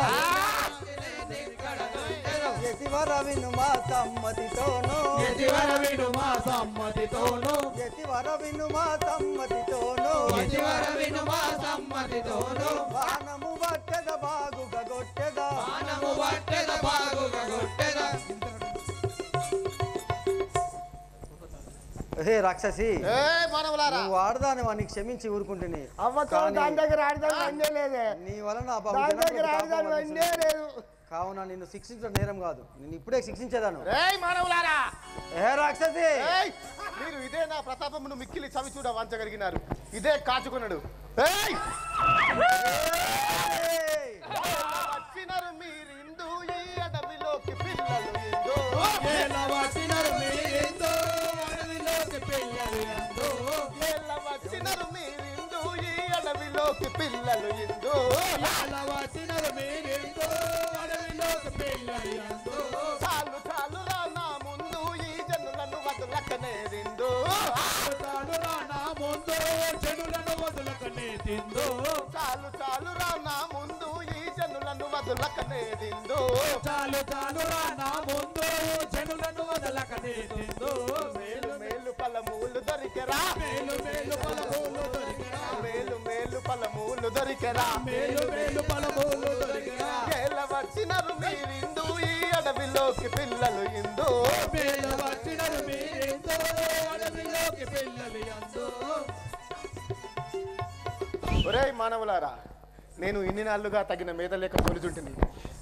యతివర విను మా సమ్మతితోను యతివర విను మా సమ్మతితోను యతివర విను మా సమ్మతితోను యతివర విను మా సమ్మతితోను బాణము బట్టెద బాగుగా గొట్టెద బాణము బట్టెద బాగుగా గొట్టెద హే రాక్షసి ఏ మానవులారా నువ్వు ఆడదాని వాడిని క్షమించి ఊరుకుంటుని అవ్వతో దాని దగ్గర ఆడదాని వండే లేదే నీ వలన దాని దగ్గర ఆడదాని వండే లేదు కావున నిన్ను శిక్షించడం నేరం కాదు నేను ఇప్పుడే శిక్షించేదాను రేయ్ మానవులారా ఏ రాక్షసి ఏయ్! మీరు ఇదే నా ప్రతాపమును మిక్కిలి చవి చూడ వంచగలిగినారు ఇదే కాచుకున్నాడు ఏయ్! వచ్చినారు మీరిందు ఈ అడవిలోకి పిల్లలు ఇందు. ఏలవచ్చినరు మీరిందు అడవిలోకి పిల్లలు ఎందు వచ్చినారు మీరిందు ఈ అడవిలోకి పిల్లలు ఇందు. ఏలవచ్చినరు మీరిందు అడవిలోకి పిల్లలు ఎందు చాలు చాలు రా నా ముందు ఈ జనులను వదలకనేరిందు. చాలు రా నా ముందు చెడులను వదులకనే తిందు చాలు చాలు రా నా ముందు ఈ జనులను వదలకనేరిందు. చాలు చాలు రా నా ముందు చెడులను వదలకనే తిందు మేలు మేలు ఫలమూలు దొరికెరా మేలు మేలు ఫలములు దొరికెరా మేలు మేలు ఫలమూలు దొరికెరా మేలు మేలు ఫలములు దొరికెరా ఏల వచ్చినరు మీరిందు ఈ అడవిలోకి పిల్లలు ఇందు. మేలు వచ్చినరు మీరిందు అడవిలోకి పిల్లలు ఎందు ఒరేయ్ మానవులారా నేను ఇన్ని నాళ్ళుగా తగిన మేత లేక తొలుచుంటుంది.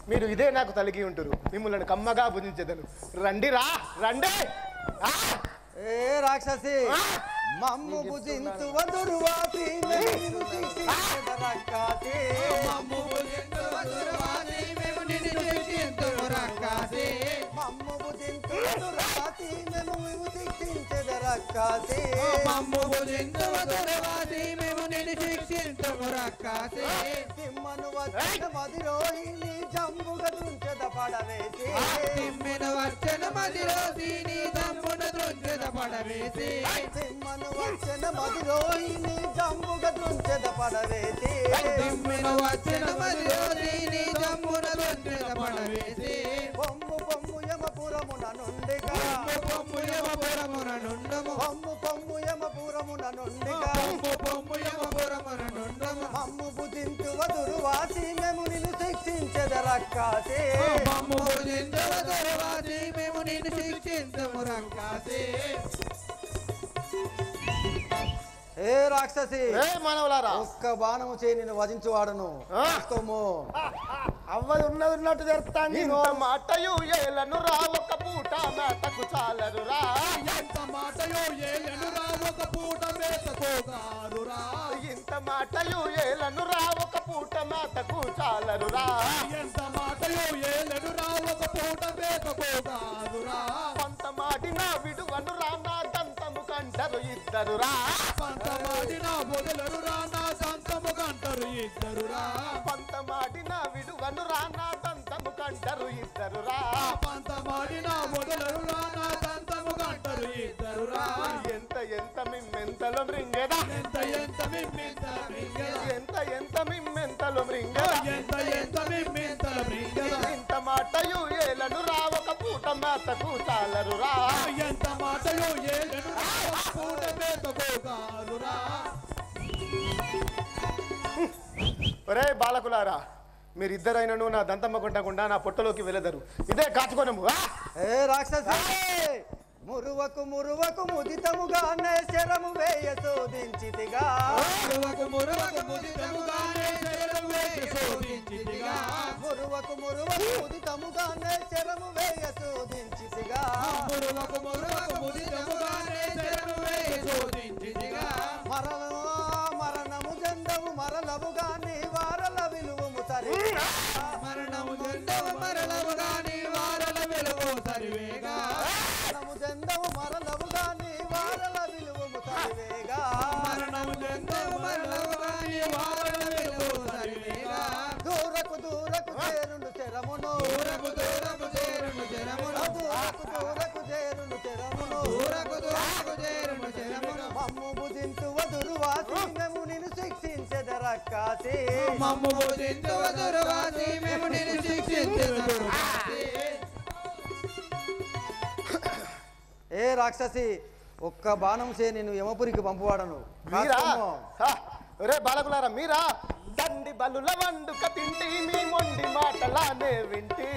మీరు ఇదే నాకు తలిగి ఉంటారు. మిమ్మల్ని కమ్మగా భుజించేదను. రండి రా రండి. ఏ రాక్షసి మమ్ము భుజింతు వదురువాసి నిన్ను శిక్షించెద రక్కాసి. మమ్ము భుజింతు వదురువాసి మేము నిన్ను శిక్షింతుము రక్కాసి. మమ్ము భుజింతు వదురువాసి మేము శిక్షించెద రక్కాసి. మమ్ము భుజింతు వదురువాసి మేము నిన్ను శిక్షింతుము రక్కాసి. తిమ్మను వచ్చిన మదిరోహిణి జంబుగా తుంచెద పడవేసి. తిమ్మెను వచ్చిన మదిరోహిణి జంబున తుంచెద పడవేసి. తిమ్మను వచ్చిన మదిరోహిణి జంబుగా తుంచెద పడవేసి. తిమ్మెను వచ్చిన మదిరోహిణి జంబున తుంచెద పడవేసి. పొమ్ము పొమ్ము యమపురమున నుండిగా. పొమ్ము యమపురమున నుండము. పొమ్ము పొమ్ము యమపురమున నుండిగా. పొమ్ము యమపురమున నుండము. మమ్ము భుజింతు వదురువాసి మేము నిన్ను శిక్షించెద రక్కాసి. మమ్ము భుజింతు వదురువాసి మేము నిన్ను శిక్షింతుము రక్కాసి. ఏ రాక్షసి మానవులారా ఒక్క బాణము చేయి నిన్ను వధించువాడను. అవ్వది ఉన్నది ఉన్నట్టు జరుగుతాంది. ఇంత మాటయు ఏలను రా ఒక పూట మేతకు చాలరు రా. ఎంత మాటయో ఏలను రా ఒక పూట మేతకోగారు రా. ఇంత మాటయు ఏలను రా ఒక పూట మేతకు చాలరు రా. ఎంత మాటయో ఏలను రా ఒక పూట మేతకోగారు రా. కొంత మాటిన విడువను రా నా దంతము కంటరు ఇద్దరు రా. కొంత మాటిన మొదలరు రా నా దంతము కంటరు ఇద్దరు రా. కొంత మాటిన విడువను రా నా దంతము కంటరు ఇద్దరు రా. కొంత మాటిన మొదలరు రా నా దంతము కంటరు ఇద్దరు రా. ఎంత ఎంత మిమ్మెంతలో మృంగెదా. ఎంత ఎంత మిమ్మెంతల మృంగెదా. ఎంత ఎంత మిమ్మెంతలో మృంగెదా. ఎంత ఎంత మిమ్మెంతల మృంగెదా. ఇంత మాటయు ఏలను రా ఒక పూట మేతకు చాలరు రా. ఎంత మాటయో ఏలను రా ఒక పూట మేతకోగారు రా. ఒరే బాలకులారా మీరిద్దరైనను నా దంతమ్మ కొట్టకుండా నా పొట్టలోకి వెళ్ళదరు. ఇదే కాచుకోనము. ఏ రాక్షసి మురువకు మురువకు ముదితముగానే శరము వేయ శోధించితిగా. మురువకు మురువకు ముదితముగానే శరము వేయ శోధించితిగా. మురువకు మురువకు ముదితముగానే శరము వేయ శోధించితిగా. మురువకు మురువకు ముదితముగానే శరము వేయ శోధించితిగా. మరణము జండవు మరలవు గాని వారల విలువము సరిగా. మరణము జండవు మరలవు గాని వారల విలువము సరివేగా. మరణము జండవు మరలవు గాని వారల విలువము సరివేగా. మరణము జండవు మరలవు గాని వారల విలువము సరివేగా. దూరకు దూరకు చేరును చెరమును. దూరకు దూరకు చేరును చెరమును. దూరకు దూరకు చేరును చెరమును. దూరకు దూరకు చేరును చెరమును. మమ్ము భుజింతు వదురువాసి మేము నిన్ను శిక్షించెద రక్కాసి. మమ్ము భుజింతు వదురువాసి మేము నిన్ను శిక్షించెద రక్కాసి. ఏ రాక్షసి ఒక్క బాణం చే నేను యమపురికి పంపువాడను. మీరా ఒరే బాలకులారా మీరా దండి బలుల వండుక తింటి మీ మొండి మాటలానే వింటి.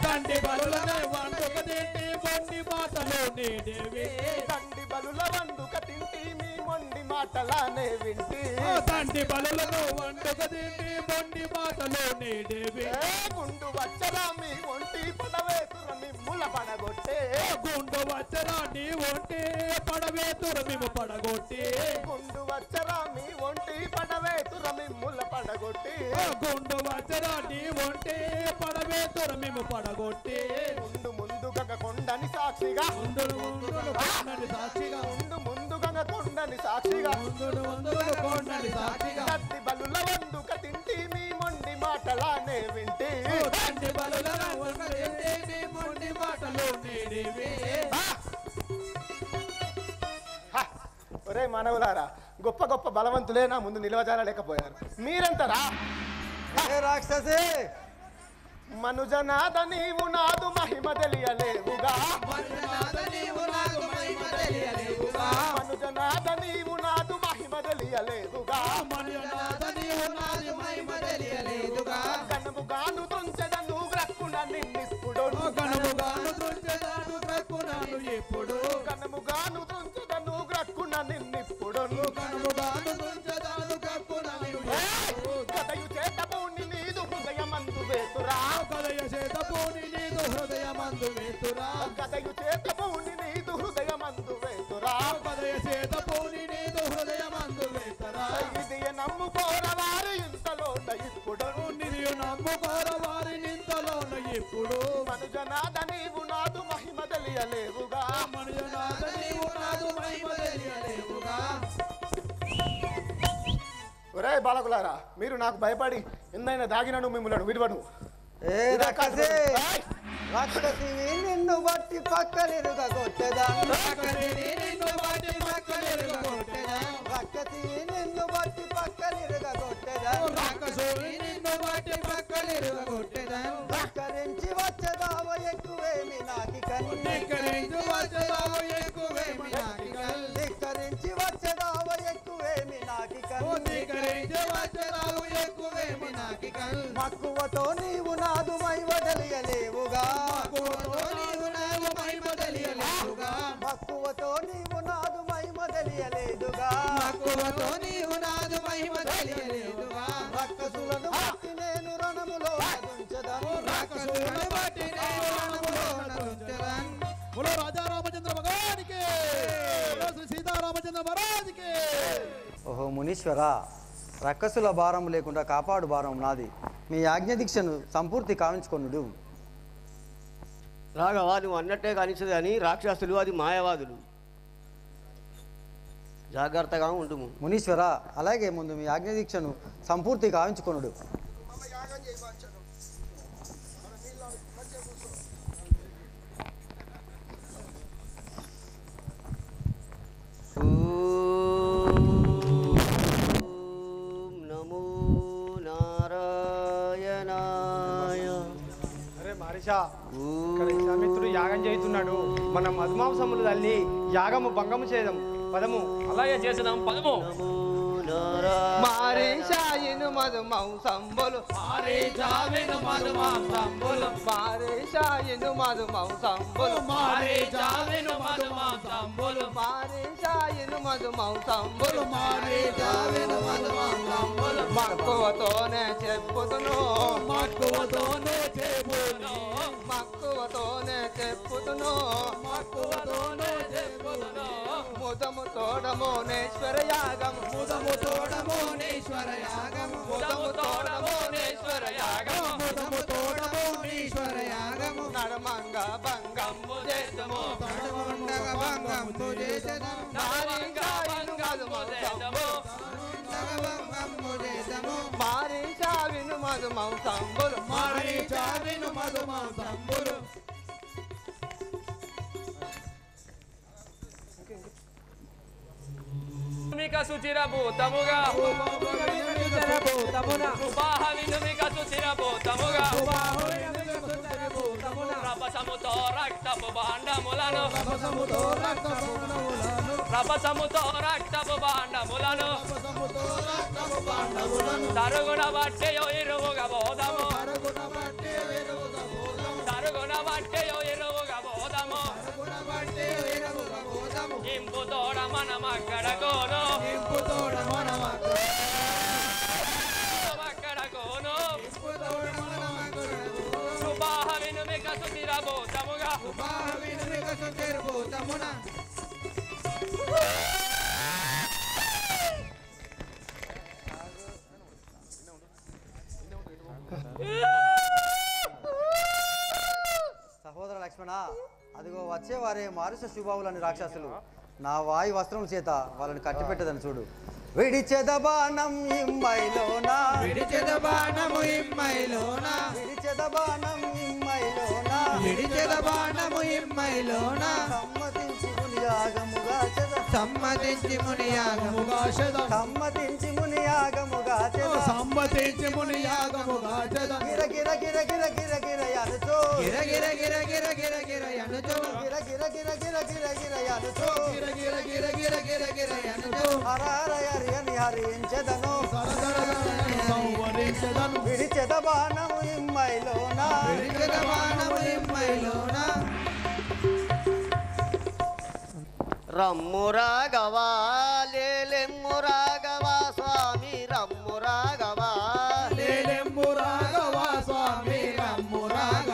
దండి బలులనే వండుక తింటి మొండి మాటలో నేడేవి. దండి బలుల వండుక తింటి మీ మొండి మాటలానే వింటి. దండి బలులను వండుక తింటి మొండి మాటలో నేడేవి. గుండు వచ్చరా మీ ఒంటి పడవేతుర మిమ్ముల పడగొట్టే. గుండు వచ్చరా నీ ఒంటి పడవేతుర మేము పడగొట్టి. గుండు వచ్చరా మీ ఒంటి పడవేతుర మిమ్ముల పడగొట్టి. గుండు వచ్చరా నీ ఒంటి పడవేతుర మేము పడగొట్టి. ముందు ముందుగా కొండని సాక్షిగా. ముందు కొండని సాక్షిగా. ముందు ముందుగా కొండని సాక్షిగా. ముందు కొండని సాక్షిగా. కత్తి బలుల వండుక తింటి మీ మొండి మాటలానే వింటి. దండి బలులను వండుక తింటి మీ మొండి మాటలో నేడేవి. ఒరే మానవులారా గొప్ప గొప్ప బలవంతులే నా ముందు నిలవజాలలేకపోయారు. మీరెంతరా? ఏ రాక్షసి మనుజనాథ నీవు నాదు మహిమ తెలియలేవుగా. మనుజనాథ నీవు నాకు మహిమ తెలియలేవుగా. మనుజనాథ నీవు నాదు మహిమ తెలియలేవుగా. మనుజనాథ నీవు నాకు మహిమ తెలియలేదుగా. కనుముగాను తుంచెదను గ్రక్కున నిన్నిప్పుడు. కనుముగాను తుంచెదను గ్రక్కునను ఎప్పుడు. కనుముగాను తుంచెదను గ్రక్కున నిన్నిప్పుడు. కనుముగాను తుంచెదను గ్రక్కునను ఎప్పుడు. కథయు చేతము చేతపోని నీదు హృదయమందు వేతురా గదయు చేతపోని నీదు హృదయమందు వేతురా గదయ చేతపోని నీదు హృదయమందు వేతురా ఇది నమ్ముకోరవారు ఇంతలోన ఇప్పుడు నిధి నమ్ముకోరవారి నింతలోన ఇప్పుడు మనుజనాథ నీవు నాదు మహిమ తెలియలేవుగా మనుజనాథ నీవు నాదు మహిమ తెలియలేవుగా. ఒరే బాలకులారా, మీరు నాకు భయపడి ఎందైనా దాగినను మిమ్మల్ని విడవను. ఏ రాక్షసి రాక్షసి నిన్ను బట్టి పక్కనిరుగా కొట్టేదాన్ని రాక్షసి నిన్ను బట్టి పక్కనిరుగా కొట్టేదాన్ని ధిక్కరించి వచ్చేదావ ఎక్కువేమి నాకి కని ధిక్కరించి వచ్చేదావ ఎక్కువేమి నాకి కని మక్కువతో నీవు నాదు మహిమ తెలియలేవుగా మక్కువతో నీవు నాదు మహిమ తెలియలేదుగా రాక్షసులను బట్టి నేను రణములో నడుంచెదను బోలో రాజా రామచంద్ర భగవానికి శ్రీ సీతారామచంద్ర మహారాజుకి. ఓహో మునీశ్వర, రక్కసుల భారం లేకుండా కాపాడు భారం నాది. మీ ఆజ్ఞ దీక్షను సంపూర్తి కావించుకొనుడు. రాఘవా నువ్వు అన్నట్టే కానిస్తుంది అని రాక్షసులు అది మాయవాదులు, జాగ్రత్తగా ఉండుము. మునీశ్వర, అలాగే ముందు మీ ఆజ్ఞ దీక్షను సంపూర్తి కావించుకొనుడు. నమో నారాయణాయ. అరే మహర్షా, ఇక్కడ విశ్వామిత్రుడు యాగం చేస్తున్నాడు. మనం మధుమాంసములు తల్లి యాగము భంగము చేద్దాం. పదము అలాగే చేసేదాం. పదము మారేషాయిను మధుమాంసంబులు మారేషాయిను మధుమాంసంబులు మారేషాయిను మధుమాంసంబులు మారేషాయిను మధుమాంసంబులు మారేషాయిను మధుమాంసంబులు మారేషాయిను మధుమాంసంబులు మక్కువతోనే చెప్పుతును మక్కువతోనే చెప్పును మక్కువతోనే చెప్పుతును మక్కువతోనే చెప్పును ముదము తోడమోనేశ్వర యాగము ముదము తోడమోనేశ్వర యాగము ముదము తోడమోనేశ్వర యాగము ముదము తోడమోనేశ్వర యాగము నడమంగ భంగము చేద్దాము నడమంగ భంగము చేద్దాము నారింగాయను మధుమాంసంబులు భంగము చేద్దాము మారీషావిను మధుమాంసంబులు మారీషావిను మధుమాంసంబులు మిక సుచిరభూతముగా ఉపాహ వినుమిక సుచిరభూతముగా రభసముతో రక్తపు భాండములను రభసముతో రక్తపు భాండములను తరుగున బట్టెయో ఇరువుగా బోధము తరుగున బట్టెయో ఇరువుగా బోధము ఇంపు తోడ మనమక్కడకోను అక్కడకోను సుబాహ వినుమిక సుచిరభూతముగా సహోదర లక్ష్మణ, అదిగో వచ్చేవారే మారుష శుభావులని రాక్షసులు. నా వాయు వస్త్రం చేత వాళ్ళని కట్టిపెట్టదని చూడు. విడిచెద బాణం ఇమ్మైలోనా విడిచెద బాణము ఇమ్మైలోనా విడిచెద బాణం ఇమ్మైలోనా విడిచెద బాణము ఇమ్మైలోనా సమ్మతించి మునియాగముగా చెద సమ్మతించి మునియాగముగా చెద సమ్మతించి మునియాగముగా చెద సమ్మతించి మునియాగముగా చెద గిర గిర గిర గిర గిర గిర యనుచో గిర గిర గిర గిర గిర గిర యనుచో గిర గిర గిర గిర గిర గిర యనుచో గిర గిర గిర గిర గిర గిర యనుచో హర హర హరి హరించెదను సంవరించెదను విడిచెద బాణము ఇమ్మైలోనా విడిచెద బాణము ఇమ్మైలోనా రమ్ము రాఘవా లేలెమ్ము రాఘవా స్వామి రమ్ము రాఘవా లేలెమ్ము రాఘవా స్వామి రమ్ము రాఘవా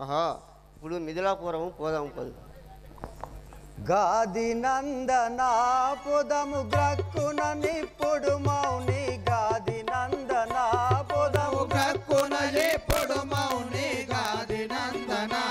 ఆహా ఇప్పుడు మిథిలాపురం పోదాం పదు. గాది నందనా పొదము గ్రక్కున నిప్పుడు మౌని గాది నందనా పొదము గ్రక్కున నిప్పుడు మౌని గాది నందనా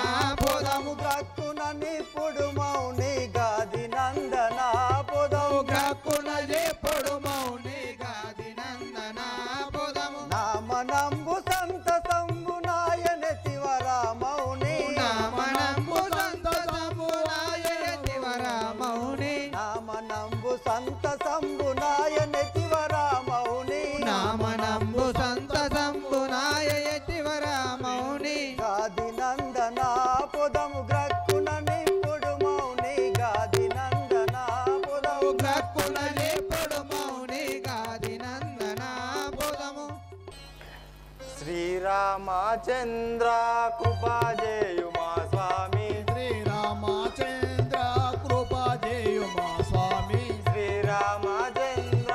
పొదము గ్రక్కున నిప్పుడు మౌని గాది నందనా పొదము గ్రక్కున నిప్పుడు మౌని గాది నందనా పొదము నామనంబు సంత సంబు నాయనతివర మౌని నామనంబు సంత సంబు నాయనతివర మౌని నామనంబు సంత సంబు నాయనతివర మౌని నామనంబు సంత సంబు నాయనతివర మౌని గాది నందనా పొదము గ్రక్కున నిప్పుడు మౌని గాది నందనా పొదము గ్రక్కున నిప్పుడు మౌని గాది నందనా పొదము. శ్రీరామచంద్ర కృపాజేయుమా స్వామి శ్రీరామచంద్ర కృపాజేయుమా స్వామి శ్రీరామచంద్ర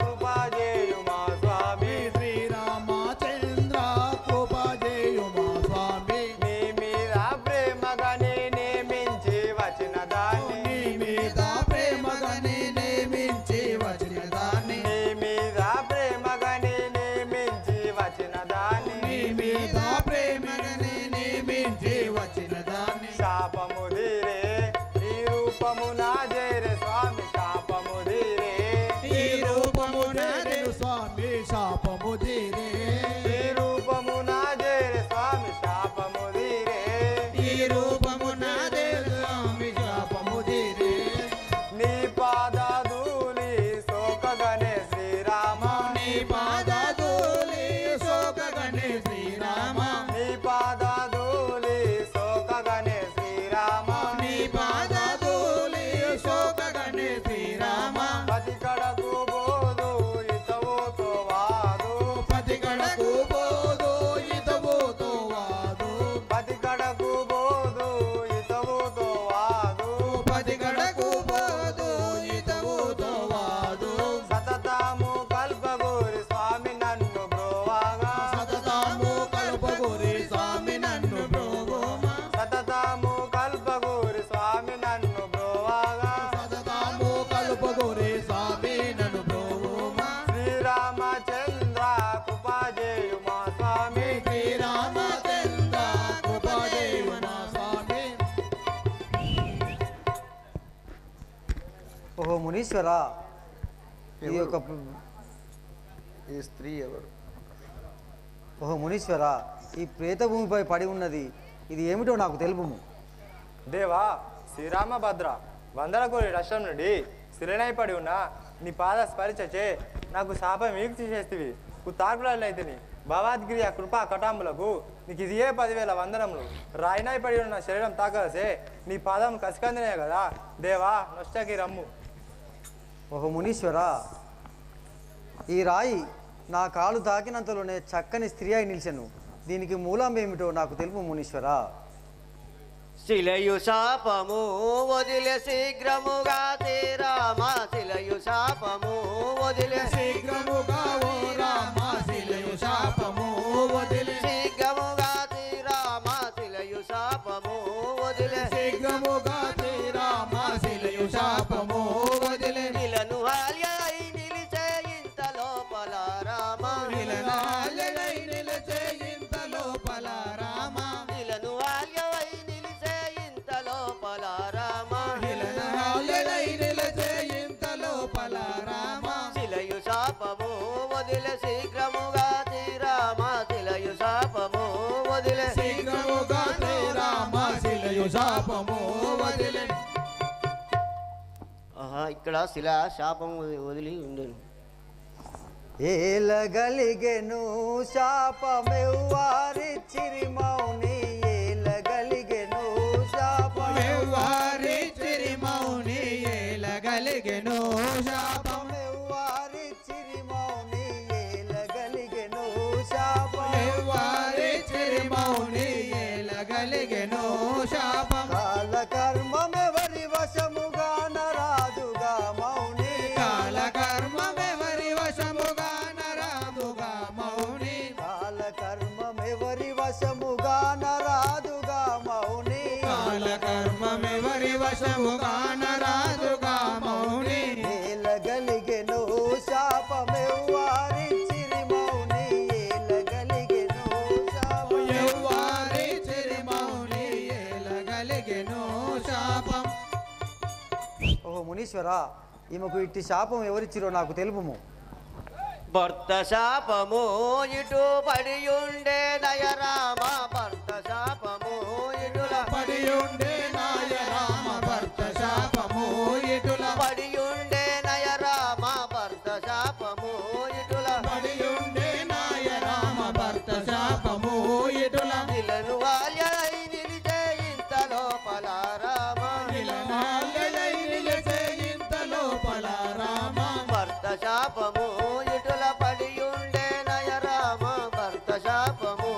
కృపాజేయుమా స్వామి శ్రీరామచంద్ర కృపాజేయుమా స్వామి నీ మీద ప్రేమగానే నియమించి వచ్చిన దాన్ని నీ మీద ప్రేమగానే నియమించి వచ్చిన దాన్ని నీ మీద ప్రేమగానే నియమించి వచ్చిన దాన్ని నీ మీద ప్రేమగానే నియమించి వచ్చిన దాన్ని శాపముదిరే ఈ రూపము నా జేరే స్వామి శాపముదిరే ఈ రూపము నేను స్వామి శాపముదిరే ఈ రూపము నా జేరే స్వామి శాపముదిరే ఈ రూపము నాదే స్వామి శాపముదిరే నీ పాదధూళి సోకగనే శ్రీరామ నీ పాదధూళి సోకగనే శ్రీరామ నీ పాదధూళి సోకగనే శ్రీరామ నీ పాదధూళి సోకగనే శ్రీరామ పతి కడకు బోధు ఇతవుతో వాదు పతి కడకు పోదు ఇతవుతో వాదు పతి కడకు బోధు ఇతవుతో వాదు పతి కడకు పోదు ఇతవుతో వాదు సతతము కల్పగూరి స్వామి నన్ను బ్రోవాగా సతతము కల్పగురి స్వామి నన్ను బ్రోవోమా సతతము కల్పగూరి స్వామి నన్ను బ్రోవాగా సతతము కల్పగురి స్వామి నన్ను బ్రోవోమా శ్రీరామచంద్ర కృపాజేయుమా స్వామి శ్రీరామచంద్ర కృపాదేవునా స్వామి. ఓహో మునీశ్వర ఇది ఒక ఈ స్త్రీ ఎవరు? ఓహో మునీశ్వర ఈ ప్రేతభూమిపై పడి ఉన్నది ఇది ఏమిటో నాకు తెలుపుము. దేవా శ్రీరామభద్ర వందల కోరి రాష్ట్రం నుండి స్థిరనైపడి ఉన్న నీ పాద స్పరిచే నాకు శాపం వీక్తి చేస్తేవి కుతాకులైతిని భవాద్గిరి ఆ కృపా కటాంబులకు నీకు ఇదియే 10,000 వందనములు రాయినాయి పడి ఉన్న శరీరం తాకలసే నీ పాదం కసికందినే కదా దేవా నష్టకి రమ్ము. ఓహో మునీశ్వర ఈ రాయి నా కాలు తాకినంతలోనే చక్కని స్త్రీ అయి నిలిచెను. దీనికి మూలం ఏమిటో నాకు తెలుపు మునీశ్వర. శిలయు శాపము వదిలే శీఘ్రముగా శ్రీరామ శిలయు శాపము వదిలే శీఘ్రముగా ఓ రామ శిలయు శాపము వదిలే శీఘ్రముగా శ్రీరామ శిలయు శాపము వదిలే శీఘ్రముగా శ్రీరామ శిలయు శాపము వదిలే నిలను హాల్యై నిలిచే ఇంత లోపల రామ నిలనాలై నిలిచే ఇంత లోపల రామ నిలను హాల్యై నిలిచే ఇంత లోపల రామ నిలనాలై నిలిచే ఇంత లోపల రామ శిలయు శాపము వదిలే శీఘ్రముగా శ్రీరామ శిలయు శాపము వదిలే శీఘ్రముగా శ్రీరామ శిలయు శాపము వదిలే. ఆహా ఇక్కడ శిల శాపం వదిలి ఉండేను. ఏలగలిగెను శాపమెవ్వారిచ్చిరి మౌని ఏలగలిగెను ఎవ్వారిచ్చిరి మౌని ఏలగలిగెను శాపం శాపమెవ్వారిచ్చిరి మౌని ఏలగలిగెను శాపం ఎవ్వారిచ్చిరి మౌని ఏలగలిగెను శాపం కాలకర్మమెవరి వశముగా నరాదుగా మౌని కాలకర్మమెవరి వశముగా నరాదుగా మౌని కాలకర్మమెవరి వశముగా గానరాజుగా మౌని ఏలగలిగెను శాపమెవ్వారిచ్చిరి మౌని ఏలగలిగెను శాపం ఎవ్వారిచ్చిరి మౌని ఏలగలిగెను శాపం. ఓహో మునీశ్వర, ఈమెకు ఇట్టి శాపం ఎవరిచ్చిరో నాకు తెలుపుము. భర్త శాపము ఇటు పడియుండే నయరామ భర్త శాపము ఇటుల పడియుండే నాయ రామ భర్త శాపము ఇటుల పడియుండే నయరామ భర్త శాపము ఇటుల పడియుండే నాయ రామ భర్త శాపము ఇటుల నిలను వాల్యై నిలిచే ఇంత లోపల రామ నిలనాలై నిలిచే ఇంత లోపల రామ భర్త శాపము ఇటుల పడియుండే నయరామ భర్త శాపము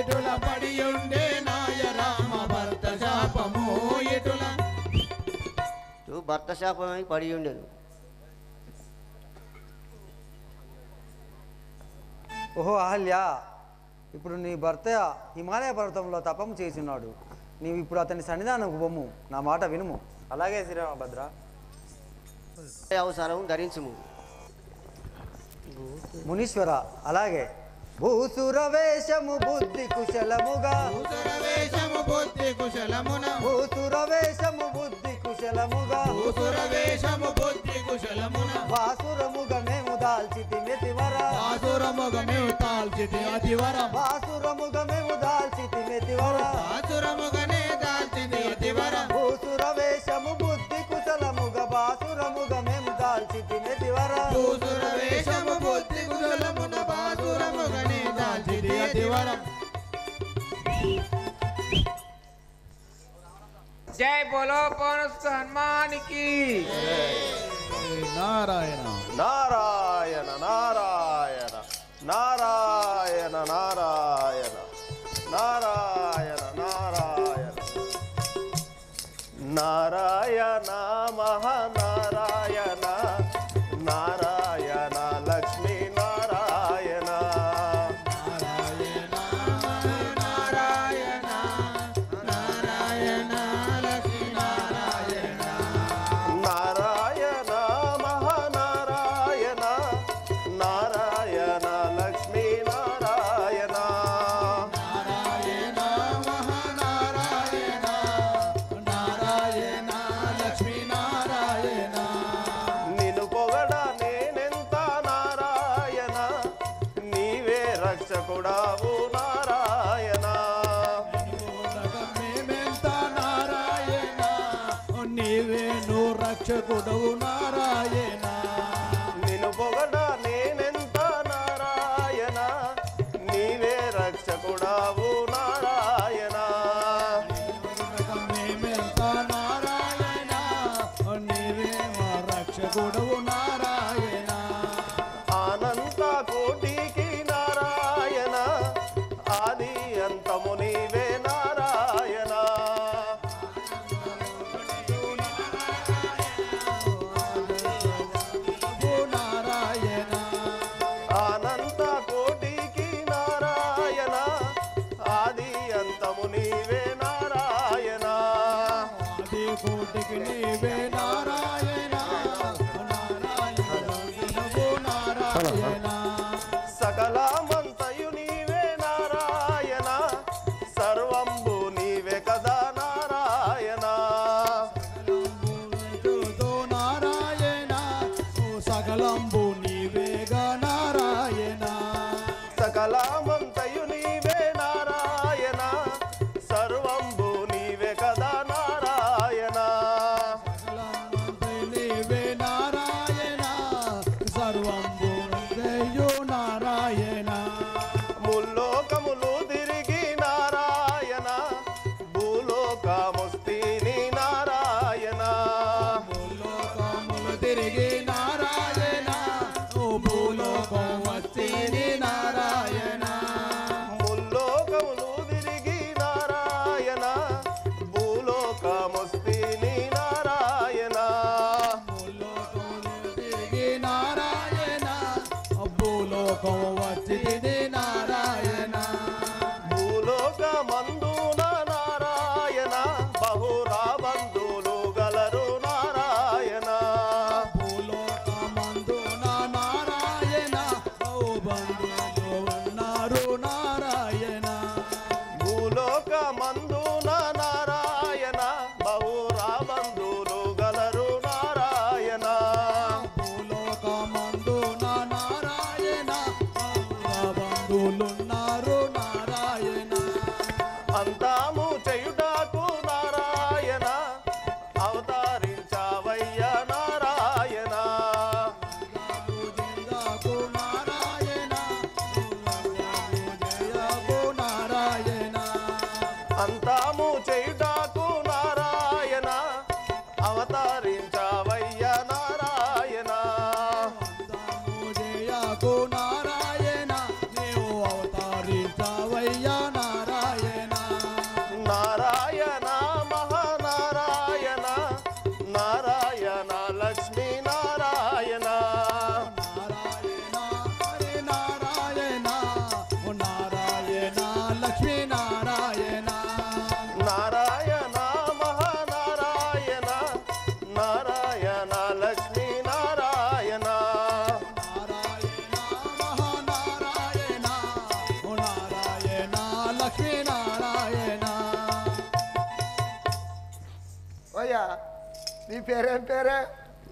ఇటుల పడియుండే నాయ రామ భర్త శాపము ఇటుల భర్త శాపమై పడి ఉండేను. ఓహో అహల్య, ఇప్పుడు నీ భర్త హిమాలయ పర్వతంలో తపం చేస్తున్నాడు. నీవు ఇప్పుడు అతని సన్నిధానం బొమ్ము, నా మాట వినుము. అలాగే శ్రీరామభద్ర. అవసరం ధరించుము. మునీశ్వర అలాగే. భూసురవేషము బుద్ధి కుశలముగా భూసురవేషము బుద్ధి కుశలమున భూసురవేషము బుద్ధి కుశలముగా భూసురవేషము బుద్ధి కుశలమున వాసురముగా మేము దాల్చితి మెతివర వాసురముగా మేము తాల్చితి అతివర వాసురముగా మేము దాల్చితి మెతివర వాసురముగనే దాల్చితి అతివర భూసురవేషము బుద్ధి కుశలముగా వాసురముగా మేము దాల్చితి మెతివర భూసురవేషము బుద్ధి కుశలమున వాసురముగనే దాల్చితి అతివర. जय बोलो पवन हनुमान की నారాయణ నారాయణ నారాయణ నారాయణ నారాయణ నారాయణ నారాయణ నారాయణ మహానారాయణ నారాయణ లక్ష్మీ నారాయణ నారాయణ నారాయణ లక్ష్మీ నారాయణ నారాయణ మహానారాయణ నారాయణ లక్ష్మీ నారాయణ నారాయణ మహానారాయణ నారాయణ లక్ష్మీ నారాయణ నిన్ను పొగడ నేనెంత నారాయణ నీవే రక్షకుడావు నారాయణ మేమెంత నారాయణ నీవేను రక్షకుడవు నారాయణ నిన్ను పొగడ నేనెంత నారాయణ నీవే రక్షకుడావు నారాయణ మేమెంత నారాయణ నీవే మా రక్షకుడవు నారాయణ అనంత కోటికి నారాయణ ఆది అంతము నీవే నారాయణ నారాయణ అనంత కోటికి నారాయణ ఆది అంతము నీవే నారాయణ ఆది కోటికి నీవే నారాయణ నారాయణ సకలమంతయు నీవే నారాయణ సర్వంబు నీవే కదా నారాయణ నారాయణ సకలంబు నీవేగా నారాయణ సకలమంతయు నీవే నారాయణ సర్వంబు నీవే కదా నారాయణ నీవే నారాయణ సర్వంబు నీవేయో నారాయణ ముల్లోకములు తిరిగి నారాయణ భూలోకముస్తిని నారాయణ భూలోకములు తిరిగి నారాయణ ఓ భూలోకం వచ్చిని నారాయణ ముల్లోకములు తిరిగి నారాయణ భూలోకముస్తిని నారాయణ భూలోకములు తిరిగి నారాయణ అంతాము చేయుటకు నారాయణ అవతరించవయ్య నారాయణ జయకు నారాయణ నీవు అవతరించవయ్యా నారాయణ నారాయణ మహానారాయణ నారాయణ లక్ష్మీ నారాయణ నారాయణ హరి నారాయణ ఓ నారాయణ లక్ష్మీ నారాయణ నారాయణ మహానారాయణ నారాయణ లక్ష్మీ నారాయణ నారాయణ మహానారాయణ ఓ నారాయణ లక్ష్మీ నారాయణ అయ్యా నీ పేరేం పేరే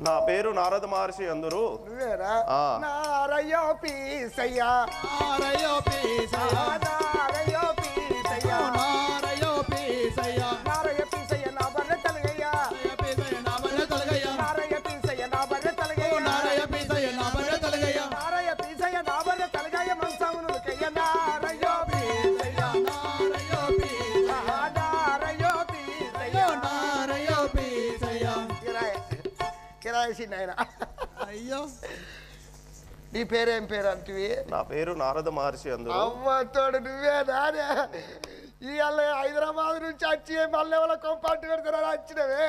నా పేరు నారద మహర్షి అందరూ నువ్వేరా ఆ. నారయ్యో పీసయ్యా నారయో పీసయ్యా నారయ్యో పీసయ్యా నారయో పీసయ్యా నారయ్య పీసయ్య నా బర్రె తలగయ్యా పీసయ్య నా బర్రె తలగయ్యా నారయ్య పీసయ్య నా బర్రె తలగయ్యా నారయ పీసయ్య నా బర్రె తలగయ్యా నారయ్య పీసయ్య నా బర్రె తలగయ్య మంసమును కయ్య నారయ్యో పీసయ్య నారయో పీసయ్యా నారయ్యో పీసయ్య నారయో పీసయ్యా కిరాయసి నాయన అయ్యో నీ పేరేం పేరు అంటివి నా పేరు నారద మహర్షి అందరూ అమ్మతోడు నువ్వే నానే ఇవాళ హైదరాబాద్ నుంచి వచ్చి మళ్ళీ వాళ్ళ కొంపాటు పెడతారా వచ్చినవే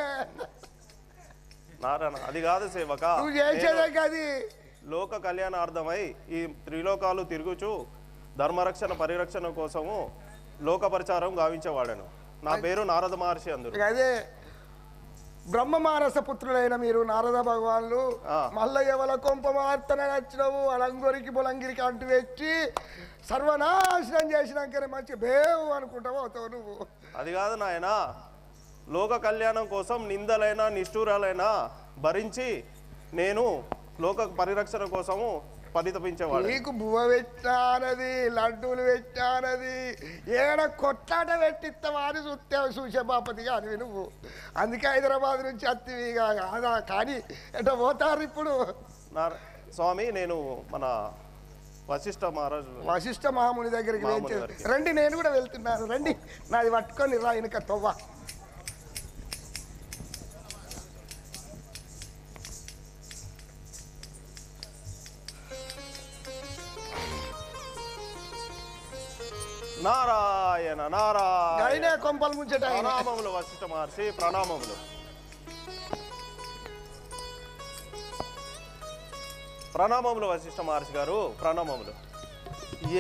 నారాయణ అది కాదు సేవక నువ్వు చేసేదే కాదు లోక కళ్యాణార్థమై ఈ త్రిలోకాలు తిరుగుచు ధర్మరక్షణ పరిరక్షణ కోసము లోక పరిచారం గావించేవాడను నా పేరు నారద మహర్షి అందరూ అదే బ్రహ్మమానస పుత్రులైన మీరు నారద భగవాన్లు మళ్ళీ ఎవల కొంప మార్తన నచ్చినవు అలంగొరికి బొలంగిరికి అంటు పెట్టి సర్వనాశనం చేసినాకనే మంచి బేవు అనుకుంటావు అవుతావు నువ్వు అది కాదు నాయన లోక కళ్యాణం కోసం నిందలైన నిష్ఠూరాలైనా భరించి నేను లోక పరిరక్షణ కోసము పరితపించేవాడు నీకు బువ్వ పెట్టానది లడ్డూలు పెట్టానది ఏడ కొట్లాట పెట్టిస్తావా అని చూసే బాపతి కానీ నువ్వు అందుకే హైదరాబాద్ నుంచి అత్తివి కాదా కానీ ఎట పోతారు ఇప్పుడు స్వామి నేను మన వశిష్ఠ మహారాజు వశిష్ఠ మహాముని దగ్గరికి రండి నేను కూడా వెళ్తున్నాను రండి నాది పట్టుకొని రా వెనుక తొవ్వ నారాయణ నారాయణ కొంపలు ముంచట ప్రణామములు వశిష్ఠ మహర్షి ప్రణామములు ప్రణామములు వశిష్ఠ మహర్షి గారు ప్రణామములు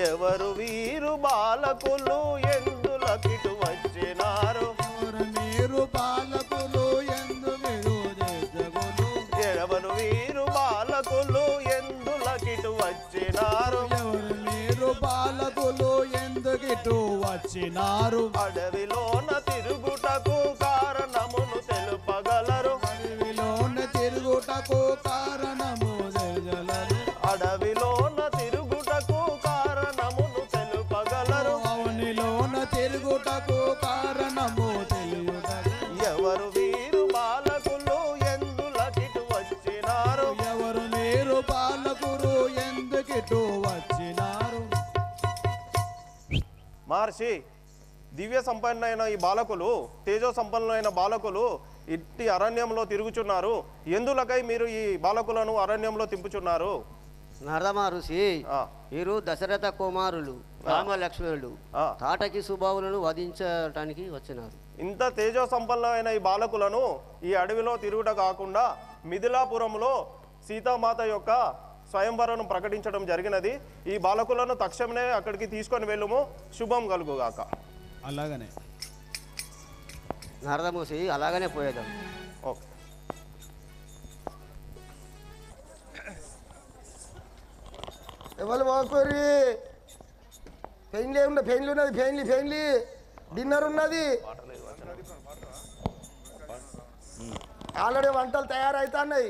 ఎవరు వీరు బాలకులు ఎందులకిటు వచ్చినారు మీరు బాలకులు ఎందు మీరు ఎవరు వీరు బాలకులు ఎందులకిటు వచ్చినారు ఎవరు మీరు బాలకులు ఎందుకిటు వచ్చినారు అడవిలోన తిరుగుటకు కారణమును తెలుపగలరు అడవిలోన తిరుగుటకు కారణము తెలుగలరు అడవిలోన తిరుగుటకు కారణమును తెలుపగలరు అవనిలోన తిరుగుటకు కారణము తెలియగలరు ఎవరు వీరు బాలకులు ఎందులకిటు వచ్చినారు ఎవరు మీరు బాలకులు ఎందుకిటు వచ్చినారు మహర్షి దివ్య సంపన్నైన ఈ బాలకులు తేజో సంపన్నులైన బాలకులు ఇట్టి అరణ్యంలో తిరుగుచున్నారు ఎందులకై మీరు ఈ బాలకులను అరణ్యంలో తింపుచున్నారు నారద మహర్షి మీరు దశరథ కుమారులు రామలక్ష్మణులు తాటకి సుబావులను వధించడానికి వచ్చినారు ఇంత తేజో సంపన్నమైన ఈ బాలకులను ఈ అడవిలో తిరుగుట కాకుండా మిథిలాపురంలో సీతామాత యొక్క స్వయంవరను ప్రకటించడం జరిగినది ఈ బాలకులను తక్షణమే అక్కడికి తీసుకొని వెళ్ళుము శుభం కలుగుగాక అలాగనే నారదమూసి అలాగనే పోయేదాం ఓకే ఎవరు పోకూరి పెయిన్లే ఉన్న పెయిన్లు ఉన్నది పెయిన్లీ డిన్నర్ ఉన్నది ఆల్రెడీ వంటలు తయారైతున్నాయి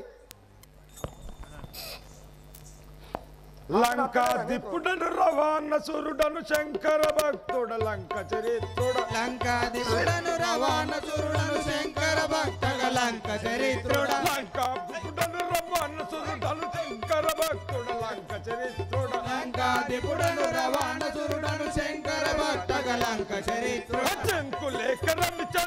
లంకా దిప్పుడను రవాణ సురుడను శంకర భక్తుడ లంక చరిత్రుడ లంకా దిప్పుడను రవాణ సురుడను శంకర భక్తుడ లంక చరిత్రుడ లంకా దిప్పుడను రవాణ సురుడను శంకర భక్తుడ లంక చరిత్రుడ లంకా దిప్పుడను రవాణ సురుడను శంకర భక్తుడ లంక చరిత్రుడ చెంకు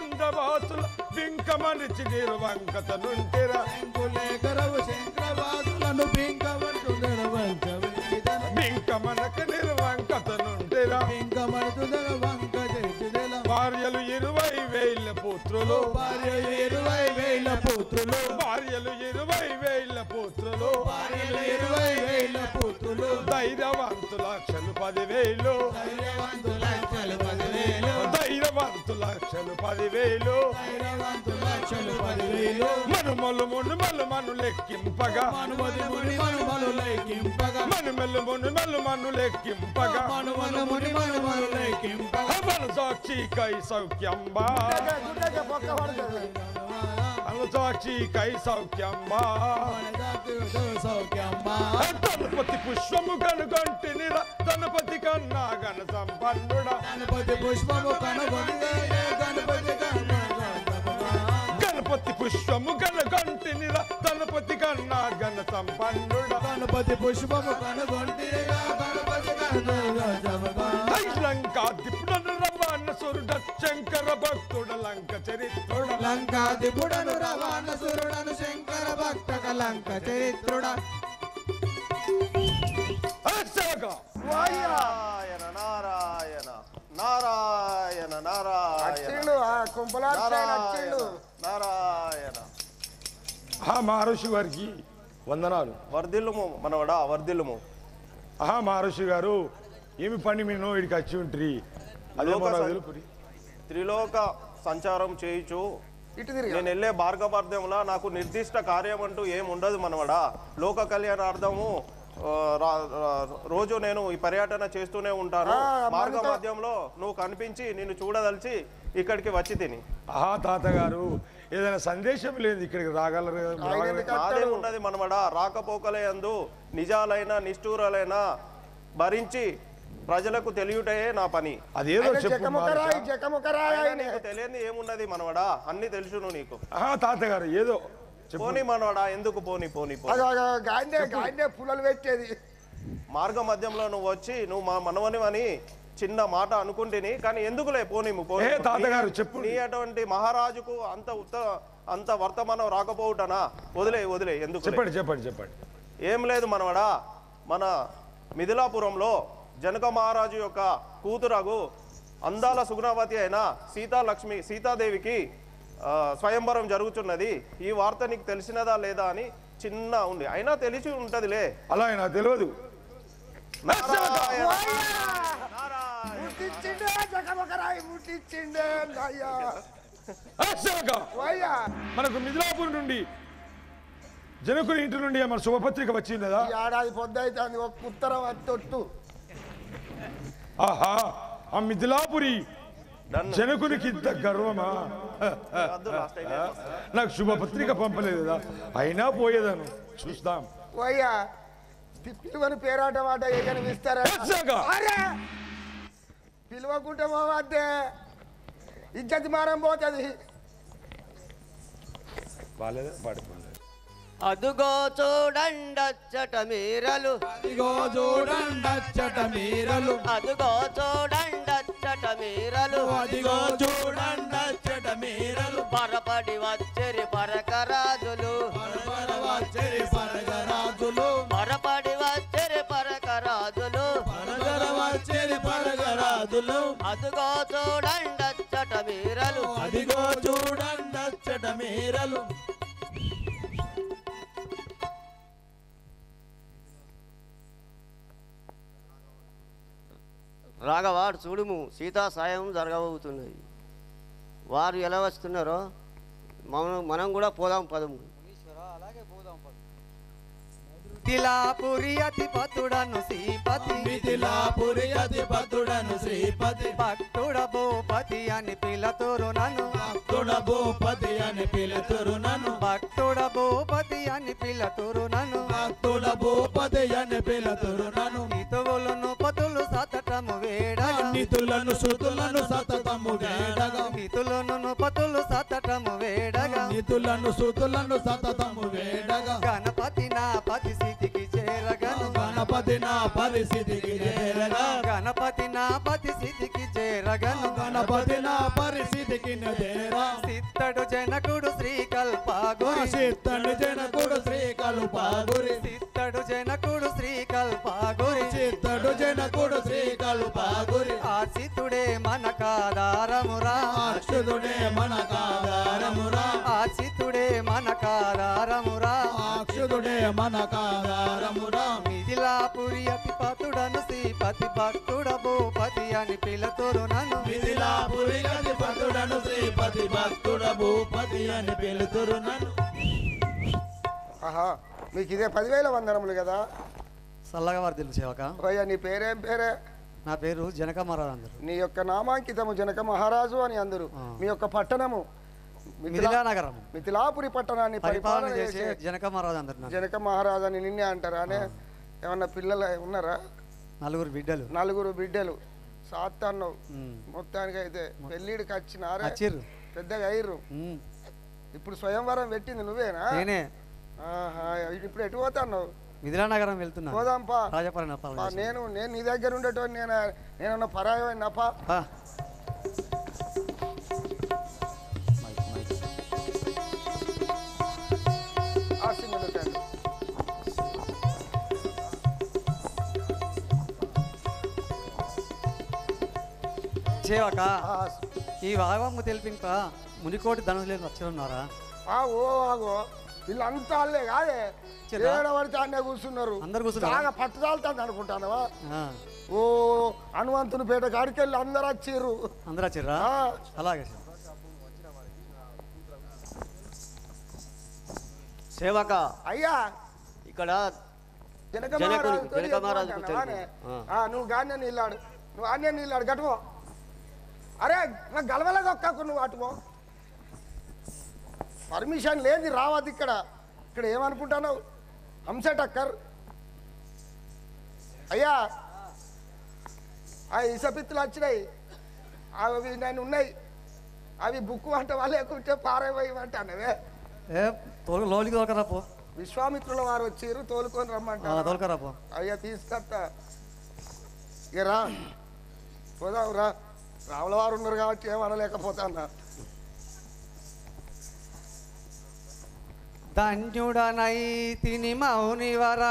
నందవాసుల బింకమనిచి నిర్వంకతనుంటిరా శంకులేఖరవు శంకరవాసులను బింకమంటూ నిర్వంకవించిదెల బింకమనక నిర్వంకతనుంటిరా బింకమడుతుదల వంక చేతుదెల భార్యలు 20,000 పుత్రులు భార్యలు 20,000 పుత్రులు భార్యలు 20,000 పుత్రులు భార్యలు 20,000 పుత్రులు ధైర్యవంతుల 10,000 ధైర్యవంతుల 10,000 ధైర్యవంతుల 10,000 ధైర్యవంతుల 10,000 మనుమలు మునుమలు మను లెక్కింపగా మనుమది ముని మనుమలు లెక్కింపగా మనుమలు మునుమలు మను లెక్కింపగా మనుమలు ముని మనుమలు లెక్కింపగా మన సాక్షి కై సౌఖ్యంబా అను సాక్షి కై సౌఖ్యంబా సౌఖ్యంబా గణపతి పుష్పము కనుగొంటినిరా గణపతి కన్నా గణ సంపన్నుడా గణపతి పుష్పము కనుగొంటే గణపతి గణపతి పుష్పము కనుగొంటినిరా గణపతి కన్నా గణ సంపన్నుడా గణపతి పుష్పము కనుగొంటినిరా గణపతి కన్నా లంకాధిపుడను రవాణసురుడ శంకర భక్తుడ లంక చరిత్రుడ లంకాధిపుడను రవాణసురుడను శంకర భక్తక లంక చరిత్రుడ నారాయణ నారాయణ నారాయణ నారాయణ నారాయణ మహర్షి వారికి వందనాలు. వర్ధిల్లుము మనవడా వర్ధిల్లుము. మహర్షి గారు ఏమి పని మీరు ఇక్కడికి వచ్చి ఉంటుంది? త్రిలోక సంచారం చేయుచు నేను వెళ్ళే భార్గవార్థంలో నాకు నిర్దిష్ట కార్యం అంటూ ఏముండదు మనవడా. లోక కళ్యాణార్థము రోజు నేను ఈ పర్యటన చేస్తూనే ఉంటాను. మార్గ మధ్యంలో నువ్వు కనిపించి నిన్ను చూడదలిచి ఇక్కడికి వచ్చి తిని. తాతగారు ఏదైనా సందేశం లేదు ఇక్కడికి రాగలరు? నాదే ఉన్నది మనవడా. రాకపోకలే అందు నిజాలైన నిష్ఠూరాలైన భరించి ప్రజలకు తెలియటయే నా పని. అదేదో తెలియని ఏమున్నది మనవడా, అన్ని తెలుసును నీకు. తాతగారు ఏదో పోనీ మనవడా, ఎందుకు పోనీ పోనీ పుల్లలు పెట్టేది. మార్గ మధ్యంలో నువ్వు వచ్చి నువ్వు మా మనవని అని చిన్న మాట అనుకుంటేని, కానీ ఎందుకులే పోనీము. తాతగారు చెప్పు. నీ అటువంటి మహారాజుకు అంత వర్తమానం రాకపోవుటనా? వదిలే ఎందుకు? చెప్పండి. ఏం లేదు మనవడా, మన మిథిలాపురంలో జనక మహారాజు యొక్క కూతురగు అందాల సుగుణవతి అయిన సీతాదేవికి స్వయంవరం జరుగుతున్నది. ఈ వార్త నీకు తెలిసినదా లేదా అని చిన్న ఉంది, అయినా తెలిసి ఉంటదిలే. అలా అయినా తెలియదు. మనకు మిథిలాపురం నుండి జనకుని ఇంటి నుండి మన శుభపత్రిక వచ్చింది కదా. ఏడాది పొద్దుైతే ఉత్తరం తొట్టు. ఆహా, ఆ మిథిలాపురి జనకునికి ఇంత గర్వమా? నాకు శుభపత్రిక పంపలేదు కదా, అయినా పోయేదాను. చూస్తాం. పిలువని పేరాట మాట ఏకనిస్తారా? పిలువకుంటే పోవద్దే, ఇజ్జతి మారం పోతుంది. అదుగో చూడండచ్చట మీరలు, అదిగో చూడండచ్చట మీరలు, అదుగో చూడండచ్చట మీరలు, అదిగో చూడండచ్చట మీరలు, పరపడి వచ్చరి పరకరాజులు, వచ్చరి పరగరాజులు, పరపడి వచ్చరి పరకరాజులు, వచ్చరి పరగరాజులు, అదుగో చూడండచ్చట మీరలు, అదిగో చూడండచ్చట మీరలు. రాఘవాడు చూడుము, సీతా సాయం జరగబోతున్నది. వారు ఎలా వస్తున్నారో మనం కూడా పోదాం పదము. మిథిలాపురి అధిపతుడను శ్రీపతి, మిథిలాపురి అధిపతుడను శ్రీపతి, భక్తుడ భూపతి అని పిలతురు నన్ను, భక్తుడ భూపతి అని పిలతురు నన్ను, భక్తుడ భూపతి అని పిలతురు నన్ను, భక్తుడ భూపతి అని పిలతురు నన్ను. నితువులను పతులు సతటము వేడగా, నితులను సుతులను సతతము వేడగా, నితులను పతులు సతటము వేడగా, నితులను సుతులను సతతము వేడగా, గణపతి నా పతి స్థితికి చేరగను, గణపతి నా పరిస్థితికి చేరగా, గణపతి నా పతి స్థితికి చేరగను, గణపతి నా పరిస్థితికి చేరగా, చిత్తడు జనకుడు శ్రీ కల్పగురి చిత్తడు జనకుడు శ్రీ కల్పగురి చిత్తడు జనకుడు శ్రీ కల్పగురి ఆచితుడే మనకాధారమురా అచ్యుతుడే మనకాధారమురా ఆచితుడే మనకాధారమురా అచ్యుతుడే మనకాధారమురా మిథిలాపురి అతిపతుడను శ్రీపతి భక్తుడ భూపతి అని పిలుతురు నన్ను మిథిలాపురి అధిపతుడను శ్రీపతి భక్తుడ భూపతి అని పిలుతురు నన్ను. ఆహా మీకు ఇదే 10,000 వందనములు కదా. చల్లగా వారు తెలుసు సేవక. అయ్యా నీ పేరేం పేరే? నా పేరు జనక మహారాజు అందరు. నీ యొక్క నామాంకితము జనక మహారాజు అని అందరు. మీ యొక్క పట్టణము మిథిలానగరం, మిథిలాపురి పట్టణాన్ని పరిపాలన చేసే జనక మహారాజు అందరు. జనక మహారాజు అని నిన్నే అంటారా? ఏమన్నా పిల్లలు ఉన్నారా? 4 బిడ్డలు. 4 బిడ్డలు సాత్తన్నావు. మొత్తానికి అయితే పెళ్ళిడికి వచ్చినారా? పెద్దగా అయ్యిర్రు. ఇప్పుడు స్వయంవరం పెట్టింది నువ్వేనా? నేనే. ఇప్పుడు ఎటు పోతాన్నావు? మిథిలానగరం వెళ్తున్నా. పోదాంపా. రాజపాలన నేను నీ దగ్గర ఉండేటోని నేనన్నా పరాయనప్పా. సేవక ఈ భాగము తెలిపింక మునికోటి ధనులేని వచ్చున్నారా? ఓ ఆగో వీళ్ళంతా వాళ్ళే కాదే పడితే అన్నే కూర్చున్నారు. అందరు కూర్చున్నారు. బాగా పట్టుదాలుతుంది అనుకుంటానవా? ఓ హనుమంతుని పేట కాడికి వెళ్ళి అందరు వచ్చిర్రు. అందరు వచ్చిర్రా? అలాగే సేవక అయ్యా ఇక్కడ జనక నువ్వు గానే నీళ్ళాడు, నువ్వు ఆనే నీళ్ళాడు గట్టువో. అరే నాకు గలవలేదు ఒక్కకు నువ్వు అటువో. పర్మిషన్ లేదు రావద్దు ఇక్కడ. ఇక్కడ ఏమనుకుంటున్నావు? హంసటక్కర్ అయ్యా ఆ ఇసపిత్తులు వచ్చినాయి, అవి నేను ఉన్నాయి. అవి బుక్కు అంటే వాళ్ళే కూర్చో పారైపోయమంటానవే. లోనికి తోలుకరా పో. విశ్వామిత్రుల వారు వచ్చారు, తోలుకొని రమ్మంటారు. తోలుకరా పో. అయ్యా తీసుకొస్తా. ఇక రా పోదాం రా. రావుల వారు ఉన్నారు కాబట్టి ఏమనలేకపోతాన్నా. ధన్యుడనైతిని మౌనివర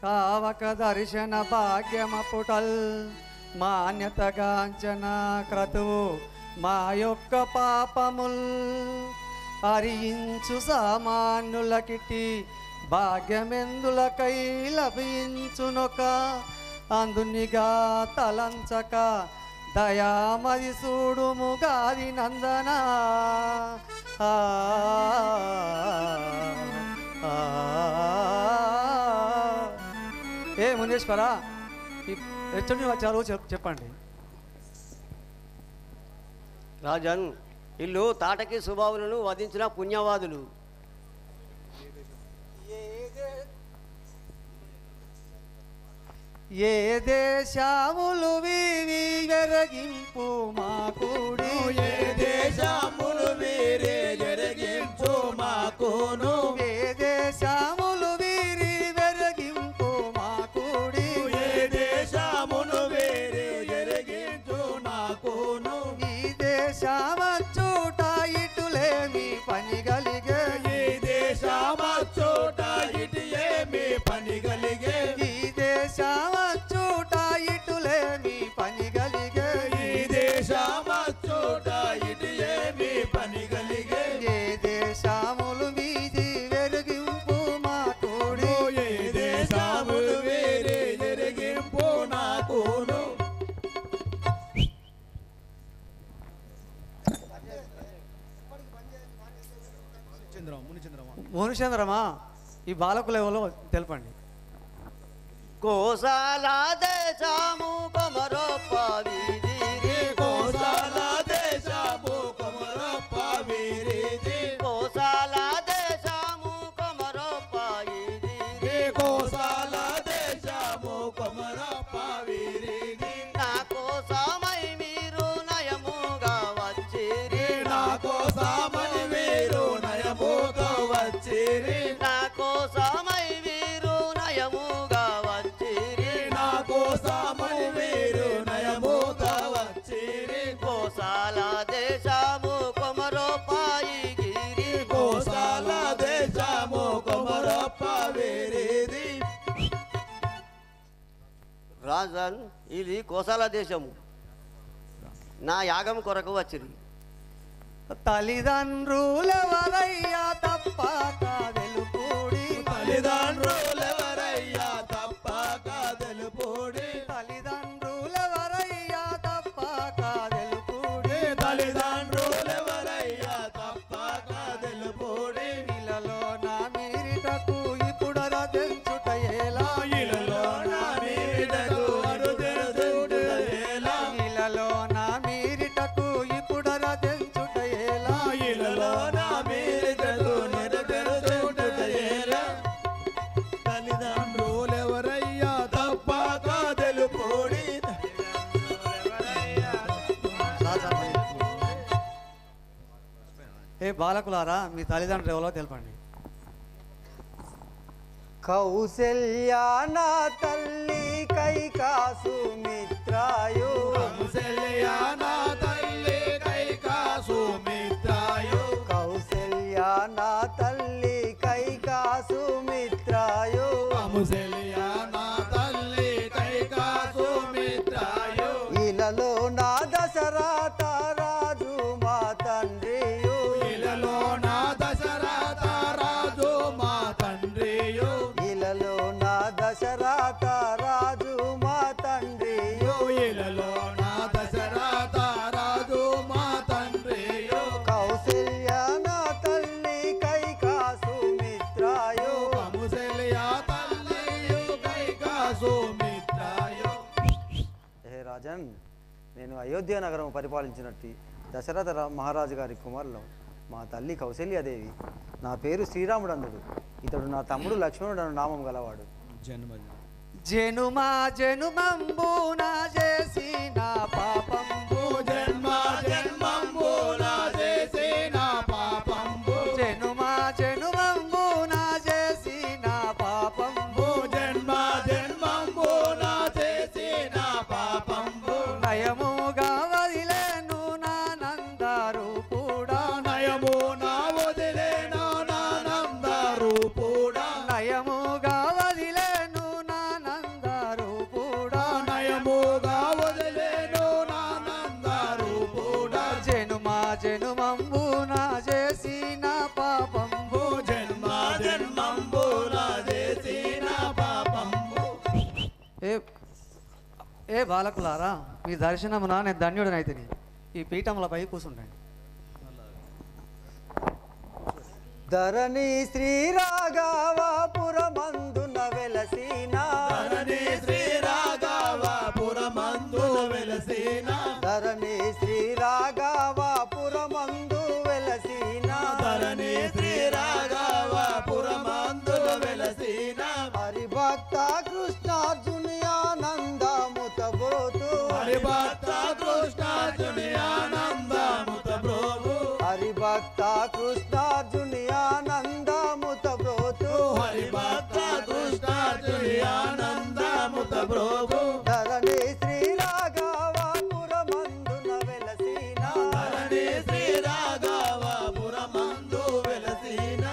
కావక దర్శన భాగ్యమపుటల్ మాన్యతగాంచన క్రతువు మా యొక్క పాపముల్ హరించు సామాన్యులకిటి భాగ్యమెందులకై లభించునొక అందునిగా తలంచక దయామది చూడుము గాది నందన. ఏ మునేశ్వర ఎచ్చడి వచ్చారు చెప్పండి. రాజన్ ఇల్లు తాటకి సుబావులను వధించిన పుణ్యవాదులు. ఏ దేశములు వీరి వెరగింపు మా కూడి, ఏ దేశములు వీరి వెరగింపు మా కోను, ఏ దేశములు వీరి వెరగింపు మా కూడి, ఏ దేశములు వీరి వెరగింపు నా కోను, ఈ దేశమచ్చోట ఇటులేమి పని కలిగే, ఈ దేశమచ్చోట ఇటు ఏమి పని కలిగే, ఈ దేశమచ్చోట ఇటులేమి పని కలిగే, ఈ దేశమచ్చోట ఇటు ఏమి పని కలిగే, ఏ దేశములు వీధి వెరగింపు మా కూడి, ఏ దేశములు వీరి వెరగింపు నా కోను. మోనుచంద్రమా ఈ బాలకులు ఎవరో తెలపండి. కోసాల దేశము కొమరొప్ప వీధిరి, కోసాల దేశము కొమరొప్ప వీధిరి, కోసాల దేశము కొమరొప్ప వీధిరి, కోసాల దేశము కొమరొప్ప వీధిరి, నా కోసమై మీరు నయముగా వచ్చిరి, నా కోసమని వీరు నయముగా వచ్చిరి, నా కోసమై వీరు నయముగా వచ్చిరి, నా కోసమని రాజన్ ఇది కోసల దేశము. నా యాగం కొరకు వచ్చింది. తల్లిదండ్రులెవరయ్యా తప్పక తెలుపుడి, తల్లిదండ్రులెవరయ్యా తప్పక తెలుపుడి, తల్లిదండ్రులెవరయ్యా తప్పక తెలుపుడి, తల్లిదండ్రులెవరయ్యా తప్పక తెలుపుడి. ఇలలో నా మీరిటకు ఇప్పుడు రచించుట ఎలా, ఇలలో నా మీరిటకు అరుదెరుచుట ఎలా, ఇలలో నా మీరిటకు ఇప్పుడు రచించుట ఎలా, ఇలలో నా మీరిటకు నిరుదెరుచుట ఎలా. తల్లిదండ్రులెవరయ్యా తప్పక తెలుపుడి. ఏ బాలకులారా మీ తల్లిదండ్రులు ఎవరో తెలపండి. కౌసల్యా నా తల్లి కైకాసు మిత్రాయు, కౌసల్యా నా తల్లి కైకాసు మిత్రాయు, కౌసల్యా నా తల్లి కైకాసు మిత్రాయు, కౌసల్యా నా తల్లి కైకాసు మిత్రాయు. ఇలలో నా దశరథ రాజు మా తండ్రియు, ఇలలో నా దశరథ రాజు మా తండ్రియు, ఇలలో నా దశరథ రాజు మా తండ్రియు, ఇలలో నా దశరథ రాజు మా తండ్రియు. కౌసల్యా నా తల్లి కైకాసు మిత్రాయు. కౌసల్యా తల్లియు కైకాసు మిత్రాయు. హే రాజన్, నేను అయోధ్య నగరం పరిపాలించినట్టు దశరథ మహారాజు గారి కుమారులు మా తల్లి కౌశల్యాదేవి. నా పేరు శ్రీరాముడందుడు. ఇతడు నా తమ్ముడు లక్ష్మణుడు అను నామం గలవాడు. జనుమా జనుమంబున చేసిన పాపంబు, జన్మ జన్మంబున చేసిన పాపంబు, జనుమా జనుమంబున చేసిన పాపంబు, జన్మ జన్మంబున చేసిన పాపంబు, నయముగా వదిలేను నానందరూపుడా, నయమున వదిలేను నానందరూపుడా, నయముగా వదిలేను నానందరూపుడా, నయముగా వదిలేను నానందరూపుడా. జనుమా జనుమంబున చేసిన పాపంబు, జన్మ జన్మంబున చేసిన పాపంబు. ఏ బాలకులారా మీ దర్శనమున నేను ధన్యుడనైతిని. ఈ పీఠములపై కూర్చుంటాను. ధరణి శ్రీ రాఘవాపురమందున వెలసిన, ధరణి శ్రీ రాఘవాపురమందు వెలసిన, ధరణి శ్రీ రాఘవాపురమందు వెలసిన, ధరణి శ్రీ రాఘవాపురమందు వెలసిన, హరిభక్త కృష్ణార్జుని ఆనందముత బ్రోతు, హరిభక్త కృష్ణార్జుని ఆనందముత బ్రోవు, హరిభక్త కృష్ణార్జుని ఆనందముత బ్రోతు, హరిభక్త కృష్ణార్జుని ఆనందముత బ్రోవు, ధరణి శ్రీ రాఘవాపురమందున వెలసిన, ధరణి శ్రీ రాఘవాపురమందు వెలసిన.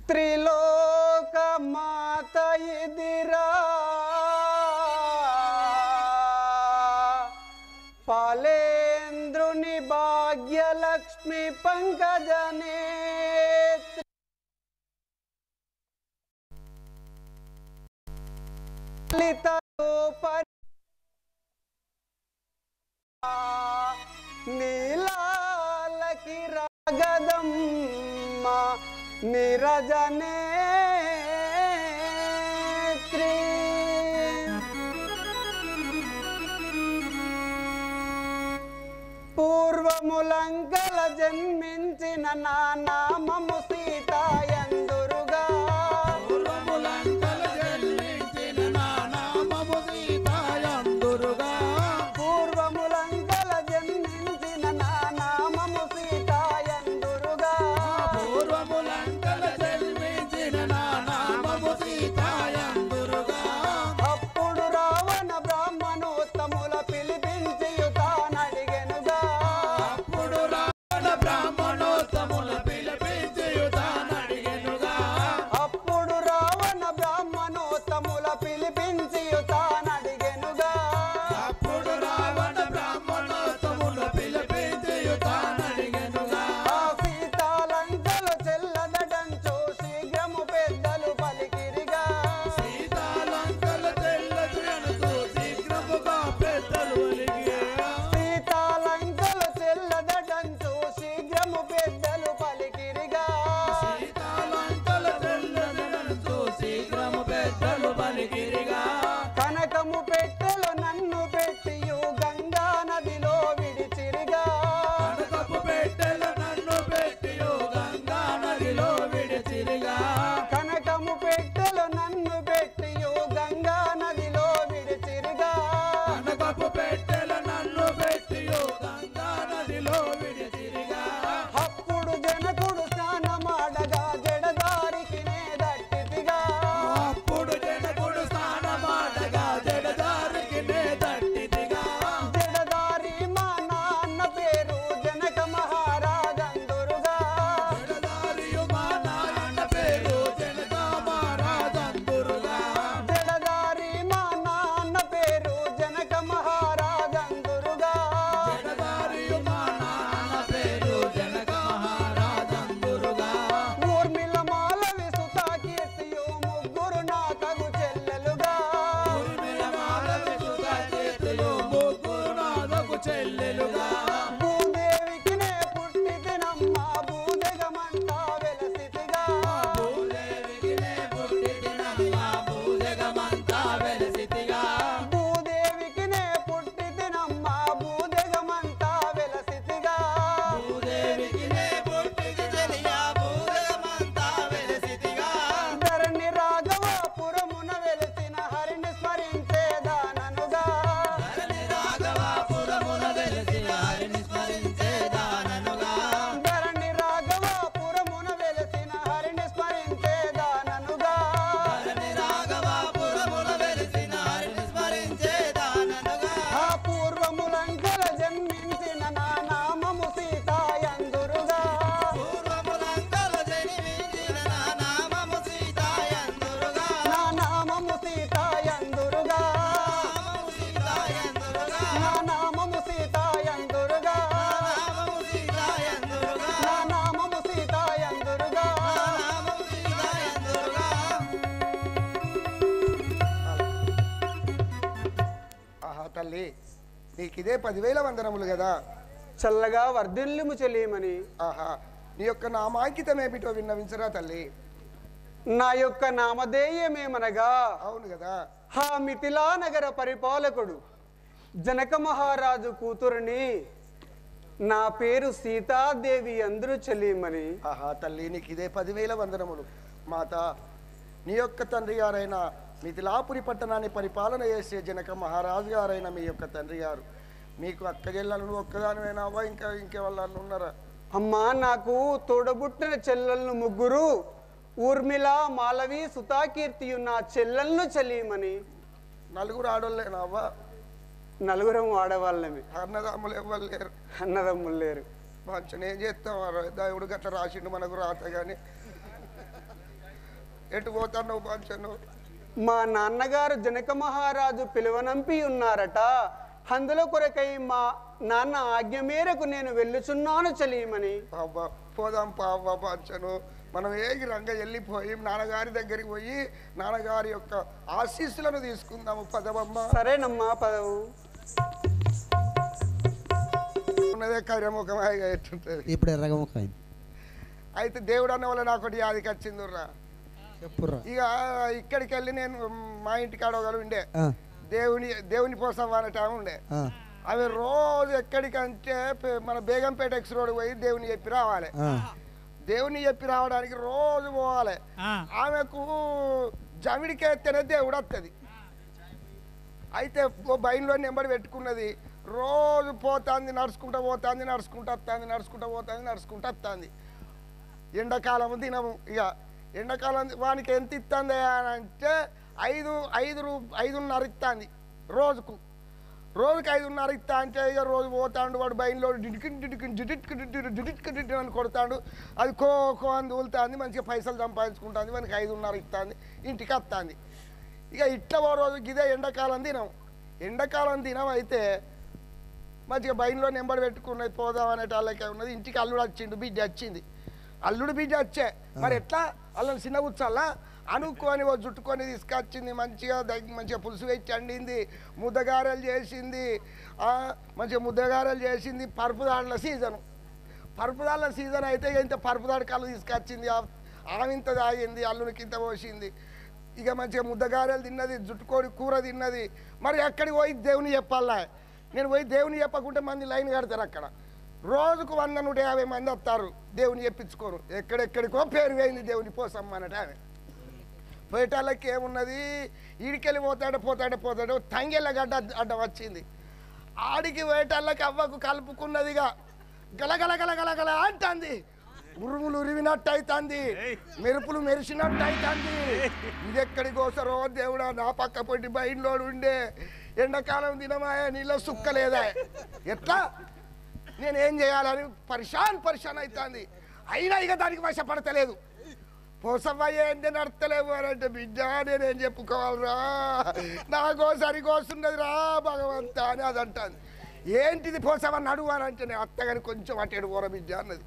త్రిలోక మాత ఇదిరా పాలేంద్రుని భాగ్యలక్ష్మి పంకజనే నీలాలకి రాగదమ్మ నిరజనే పూర్వములంకల జన్మించిన నా నామము సీతాయందురుగా, పూర్వములంకల జన్మించిన నా నామము సీతాయందురుగా, పూర్వములంకల జన్మించిన నా నామము సీతాయందురుగా, పూర్వములంకల జన్మించిన నా నామము సీతాయందురుగా. అప్పుడు రావణ బ్రాహ్మణోత్తముల పిలిపించి తానడిగెనుగా, అప్పుడు రావణ బ్రాహ్మణోత్తముల నీకు ఇదే 10,000 వందనములు కదా. చల్లగా వర్ధిల్లుము చెల్లిమని. ఆహా, నీ యొక్క నామాంకితం ఏమిటో విన్నవించరా తల్లి. నా యొక్క నామధేయమేమనగా, అవును కదా, హా మిథిలా నగర పరిపాలకుడు జనక మహారాజు కూతురుని, నా పేరు సీతాదేవి అందరూ చెల్లిమని. ఆహా తల్లి, నీకు ఇదే 10,000 వందనములు. మాత, నీ యొక్క తండ్రి గారైన మిథిలాపురి పట్టణాన్ని పరిపాలన చేసే జనక మహారాజు గారైన మీ యొక్క తండ్రి గారు, మీకు అక్క చెల్లెలను ఒక్కదానివైనావా, ఇంకెవళ్ళు ఉన్నారా? అమ్మా, నాకు తోడబుట్టిన చెల్లెలను 3, ఊర్మిళ, మాలవి, సుతాకీర్తి ఉన్న చెల్లెలను చెల్లిమని. 4 ఆడోళ్ళేనావా? 4 ఆడవాళ్ళమే. అన్నదమ్ములు ఎవ్వరు లేరు? అన్నదమ్ములు లేరు. మంచిగా ఏం చేస్తాం, దేవుడు గట్ల రాసిండు మనకు రాత. కానీ ఎటు పోతాను మంచను? మా నాన్నగారు జనక మహారాజు పిలువనంపి ఉన్నారట, అందులో కొరకై మా నాన్న ఆజ్ఞ మేరకు నేను వెళ్ళుచున్నాను చెల్లిమని. అబ్బా, పోదాం పావ్వ పంచను. మనం ఏగి రంగ వెళ్ళిపోయి నాన్నగారి దగ్గరికి పోయి నాన్నగారి యొక్క ఆశీస్సులను తీసుకుందాము. పదవమ్మ. సరేనమ్మా, పదవు. ఉన్నదే కర్యముఖమాయిగా ఎట్టుంటది. ఇప్పుడు ఎర్రగముఖం. అయితే దేవుడు అన్న వల్ల నాకు ఒకటి యాదికి వచ్చిందిరా. ఇక ఇక్కడికి వెళ్ళి నేను మా ఇంటి కాడగలు ఉండే దేవుని పోసవ్వ అనే టైం ఉండే. అవి రోజు ఎక్కడికంటే మన బేగంపేట ఎక్స్ రోడ్ పోయి దేవుని చెప్పి రావాలి. దేవుని చెప్పి రావడానికి రోజు పోవాలి. ఆమెకు జమిడికెత్తేనే దేవుడు వస్తుంది. అయితే బయలులో నెంబర్ పెట్టుకున్నది. రోజు పోతుంది, నడుచుకుంటూ పోతుంది, నడుచుకుంటూ వస్తుంది, నడుచుకుంటూ పోతుంది, నడుచుకుంటూ వస్తుంది. ఎండాకాలం దినము. ఇక ఎండాకాలం వానికి ఎంత ఇస్తుంది అని అంటే 5.5 ఇస్తుంది రోజుకు. 5.5 ఇస్తా అంటే ఇక రోజు పోతాడు వాడు బయలులో డిడికి అని కొడతాడు. అది కో అని దూలుతుంది, మంచిగా పైసలు సంపాదించుకుంటుంది. వానికి 5.5 ఇస్తుంది, ఇంటికి వస్తుంది. ఇక ఇట్లా ఓ రోజు ఇదే ఎండాకాలం దినం. ఎండాకాలం దినం అయితే మంచిగా బయలులో నెంబర్ పెట్టుకున్నది పోదాం అనేటాళ్ళకే ఉన్నది. ఇంటికి అల్లుడు వచ్చిండు, బిడ్డ వచ్చింది. అల్లుడు బిడ్డ వచ్చే మరి ఎట్లా అల్లని చిన్న కూర్చోాలా అనుకొని జుట్టుకొని తీసుకొచ్చింది. మంచిగా పులుసు వేసి వండింది, ముద్దగారెలు చేసింది. మంచిగా ముద్దగారెలు చేసింది. పరుపుదాడుల సీజన్ అయితే ఇంత పరుపుదాడు కళ్ళు తీసుకొచ్చింది. ఆమె ఇంత తాగింది, అల్లునికి ఇంత పోసింది. ఇక మంచిగా ముద్దగారెలు తిన్నది, జుట్టుకోడి కూర తిన్నది. మరి ఎక్కడికి పోయి దేవుని చెప్పాలా? నేను పోయి దేవుని చెప్పకుంటే మంది లైన్ కడతారు. అక్కడ రోజుకు 100-150 మంది వస్తారు దేవుని చెప్పించుకోరు. ఎక్కడెక్కడికో పేరు వేయింది దేవుని పోసమ్మ అన్నట్టు. ఆమె పోయేటాళ్ళకి ఏమున్నది, ఈడికెళ్ళి పోతాడే తంగెళ్ళ గడ్డ అడ్డం వచ్చింది. ఆడికి పోయేటాళ్ళకి అవ్వకు కలుపుకున్నదిగా గలగల అంటుంది. ఉరుములు ఉరివినట్టు అవుతుంది, మెరుపులు మెరిసినట్టు అవుతుంది. ఇది ఎక్కడికి కోసరో దేవుడా, నా పక్క పొట్టి బయలులోడు ఉండే ఎండాకాలం దినమాయా, నీళ్ళ సుక్కలేదా, ఎట్లా నేనేం చేయాలని పరిశాన్ అవుతుంది. అయినా ఇక దానికి వశపడతలేదు. పోసవ్వ ఏంటి నడతలేవు అని అంటే, బిడ్డ నేనేం చెప్పుకోవాలరా, నాకో సరికోస్తున్నది రా భగవంత అని అది అంటుంది. ఏంటిది పోసవ్వ నడువు అని అంటే, నేను అత్తగాని కొంచెం అటేడు పోర బిడ్డ అన్నది.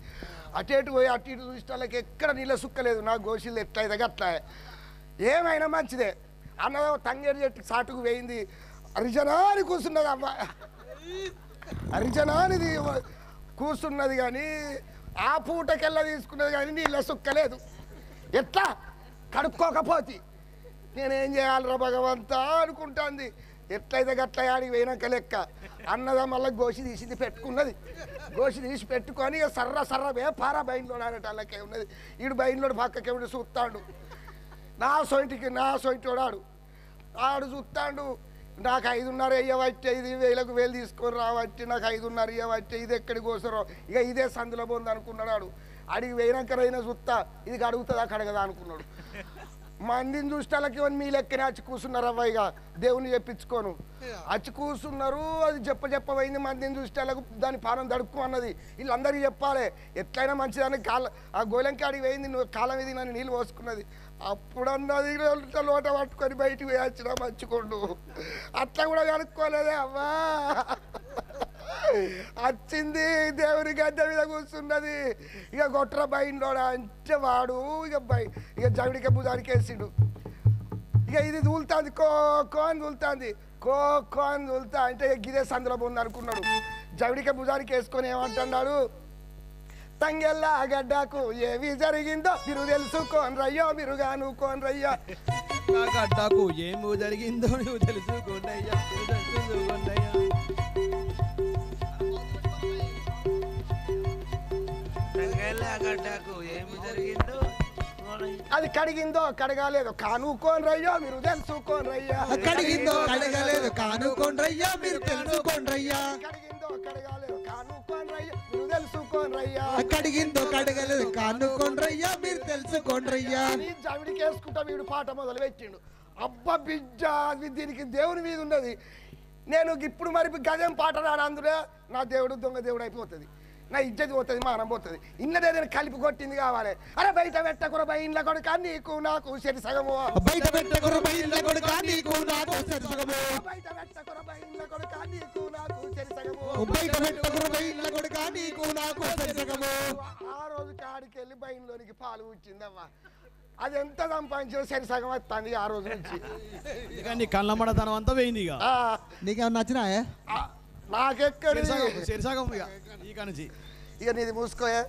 అటేటు పోయి అటు ఇటు చూసేటోళ్ళకి ఎక్కడ నీళ్ళ సుక్కలేదు. నా గోషిలు ఎట్లయితే అట్లా ఏమైనా మంచిదే అన్నదో. తంగేరు చెట్టు సాటుకు వేయింది. అరిజనాని కూర్చున్నది అమ్మ, అరిజనానిది కూర్చున్నది. కానీ ఆ పూటకెళ్ళ తీసుకున్నది కానీ నీళ్ళ సుక్కలేదు. ఎట్లా కడుక్కోకపోతే నేనేం చేయాలరా భగవంతా అనుకుంటుంది. ఎట్లయితే గట్ల ఆడికి పోయినాక లెక్క అన్నదా మళ్ళీ గోసి తీసింది పెట్టుకున్నది. గోసి తీసి పెట్టుకొని సర్ర పారా బయలులో ఆడేటాళ్ళకే ఉన్నది. ఈడు బయలులో పక్కకి ఎవడు చూస్తాడు. నా సొంటివాడు ఆడు చూస్తాడు. నాకు 5.5 ఇవ్వబట్టే, ఇది 1000 తీసుకొని రాబట్టి నాకు 5.5 ఇవ్వబట్టే, ఇది ఎక్కడికి కోసరో ఇక ఇదే సందులో పోంది అనుకున్నాడు. ఆడు అడిగి పోయినాకరైనా చూస్తా ఇది అడుగుతుందా కడగదా అనుకున్నాడు. మందిని చూసేటాళ్ళకి మీ లెక్కనే వచ్చి కూర్చున్నారు. అవ్వయిగా దేవుని చెప్పించుకోను వచ్చి కూర్చున్నారు. అది చెప్పపోయింది. మందిని చూసేటాళ్ళకు దాని పానం దడుక్కు అన్నది. వీళ్ళందరికీ చెప్పాలి ఎట్లయినా మంచిదని. ఆ గోలంకాడికి పోయింది, నువ్వు కాలం ఇది నన్ను నీళ్ళు పోసుకున్నది. అప్పుడన్నది లోట పట్టుకొని బయటికి వేయచ్చిన మంచుకోండు. అట్లా కూడా కనుక్కోలేదే అవ్వా. వచ్చింది దేవుని గడ్డ మీద కూర్చున్నది. ఇక గొట్ర బయట అంటే వాడు ఇక జవిడిక బుధానికి వేసిండు. ఇక ఇది దూలుతుంది, కో అని దూలుతుంది. కో అని చూలుతా అంటే గిదే సందులో ఉంది అనుకున్నాడు. జవిడికి భుజానికి వేసుకొని ఏమంటున్నాడు, తంగెల్లా గడ్డకు ఏమి జరిగిందో మీరు తెలుసుకోని రయ్యో, మీరు కానుకోని రయ్యా. గడ్డకు ఏమి జరిగిందో నువ్వు తెలుసుకోండి అయ్యా, తెలుసుకోండి అయ్యా. గడ్డకు ఏమి జరిగిందో అది కడిగిందో కడగాలేదో కానుకోని రయ్యో, మీరు తెలుసుకోని రయ్యా. కడిగిందో కడగలేదు కానుకోండి రయ్యా, మీరు తెలుసుకోండి రయ్యా. కడిగిందో కడగాలేదు కానుకోని రయ్యా, మీరు తెలుసుకోని రయ్యా. కడిగిందో కడగలేదు కానుకోండి రయ్యా, మీరు తెలుసుకోండి రయ్యా. జవిడికి వేసుకుంటా వీడు పాట మొదలు పెట్టిండు. అబ్బా బిజ్జ దీనికి దేవుని మీద ఉన్నది. నేను ఇప్పుడు మరి గజం పాట రాను, అందులో నా దేవుడు దొంగ దేవుడు అయిపోతుంది, నా ఇజ్జతి పోతుంది, మానం పోతుంది. ఇన్నదేదైనా కలిపి కొట్టింది కావాలి. అరే బయట పెట్టకుర బయట కొడుక నీకు నాకు సరి సగము, బయట పెట్టకుర బయట కొడుక నీకు నాకు సరి సగము, బయట పెట్టకుర బయట కొడుక నీకు నాకు సరి సగము, బయట పెట్టకుర బయట కొడుక నీకు నాకు సరి సగము. ఆ రోజు కాడికి వెళ్ళి బయటలోనికి పాలు వచ్చిందమ్మా. అది ఎంత సంపాదించిన సరి సగం వస్తుంది ఆ రోజు నుంచి. నీ కళ్ళ మడతనం అంతా పోయింది. ఇక నీకేమన్నా నచ్చినాయే? నాకెక్కడ సరిసగం ఇక నుంచి ఇక నీది మూసుకోయే.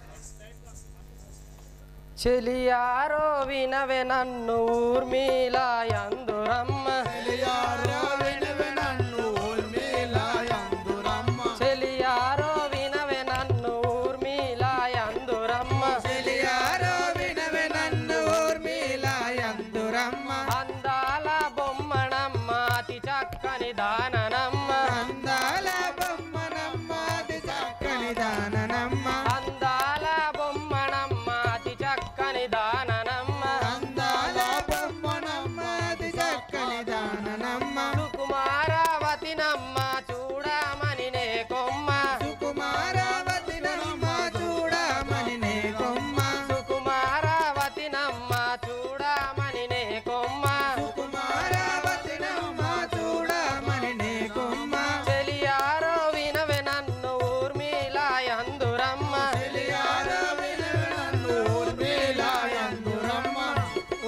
చెలియారో వినవే నన్ను ఊర్మిళ యందురమ్మ, చెలియారో వినవే నన్ను ఊర్మిళ యందురమ్మ, చెలియారో వినవే నన్ను ఊర్మిళ యందురమ్మ, చెలియారో వినవే నన్ను ఊర్మిళ యందురమ్మ. అందాల బొమ్మనమ్మ అతి చక్కని దాననమ్మ, అందాల బొమ్మనమ్మ అతి చక్కని దాననమ్మ, అందాల బొమ్మనమ్మ అతి చక్కని దాననమ్మ, అందాల బొమ్మనమ్మ అతి చక్కని దాననమ్మ. సుకుమారావతినమ్మ చూడమని నే కొమ్మ, సుకుమారావతినమ్మ చూడమని నే కొమ్మ, సుకుమారావతినమ్మ చూడమని నే కొమ్మ, సుకుమారావతినమ్మ చూడమని నే కొమ్మ. చెలియారో వినవే నన్ను ఊర్మిళ యందురమ్మ, చెలియారో వినవే నన్ను ఊర్మిళ యందురమ్మ,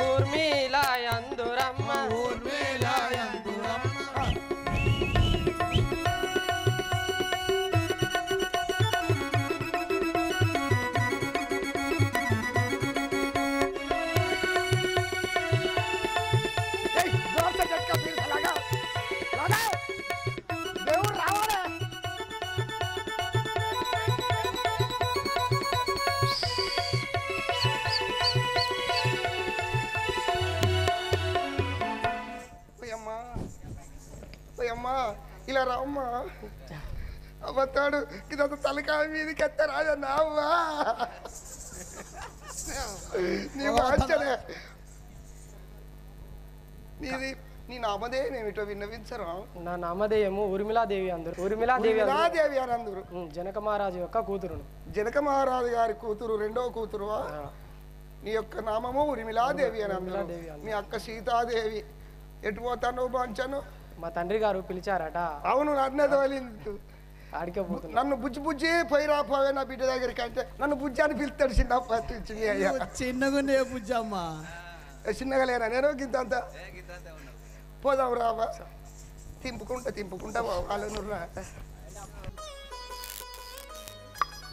ఊర్మిళ యందురమ్మ, ఊర్మిళ యందురమ్మ. దేవుడు రావాలి. అమ్మా ఇలా రామ్మా. అవ్వతాడు ఇదంతా తలకాయ మీదకి ఎత్తరాజన్నా అవ్వా, నీ వాంచనే నీది. నీ నామధేయం ఏమిటో విన్నవించరా? నా నామధేయము ఊర్మిళాదేవి అందరు, ఊర్మిళాదేవి ఊర్మిళాదేవి అని అందరు. జనక మహారాజు యొక్క కూతురును. జనక మహారాజు గారి కూతురు, రెండవ కూతురువా? నీ యొక్క నామము ఊర్మిళాదేవి అని అందరు. మీ అక్క సీతాదేవి. ఎటు పోతాను బాంచను? మా తండ్రి గారు పిలిచారట. అవును, నన్నది ఆడికే పోతున్నా. నన్ను బుజ్జి బుజ్జి పోయిరా పోవే నా బిడ్డ దగ్గరికి అంటే నన్ను బుజ్జి అని పిలుస్తాడు చిన్నప్పటి నుంచి. అయ్యా చిన్నగుండే బుజ్జి అమ్మ, చిన్నగా లేనా నేను గింతంత? పోదాం రావా, తింపుకుంటా వాళ్ళను.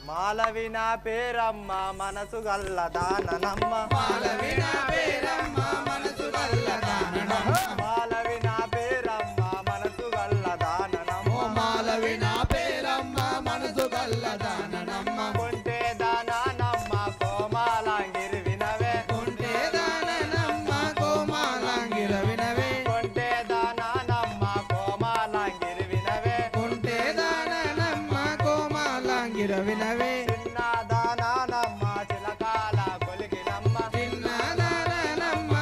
మాలవి నా పేరమ్మ మనసు గల్లదానమ్మ, మాలవి నా పేరమ్మ మనసు గల్లదానమ్మ, మాలవి నా పేరమ్మ మనసు గల్లదానమ్మ, మాలవి నా పేరమ్మ మనసు గల్లదానమ్మ. కొంటే దానమ్మ కోమాలంగిరి వినవే, కొంటే దానమ్మ కోమాలంగిరి వినవే, కొంటే దానమ్మ కోమాలంగిరి వినవే, కొంటే దానమ్మ కోమాలంగిరి వినవే. చిన్న దానమ్మ చిలకాల కొలికినమ్మ, చిన్న దానమ్మ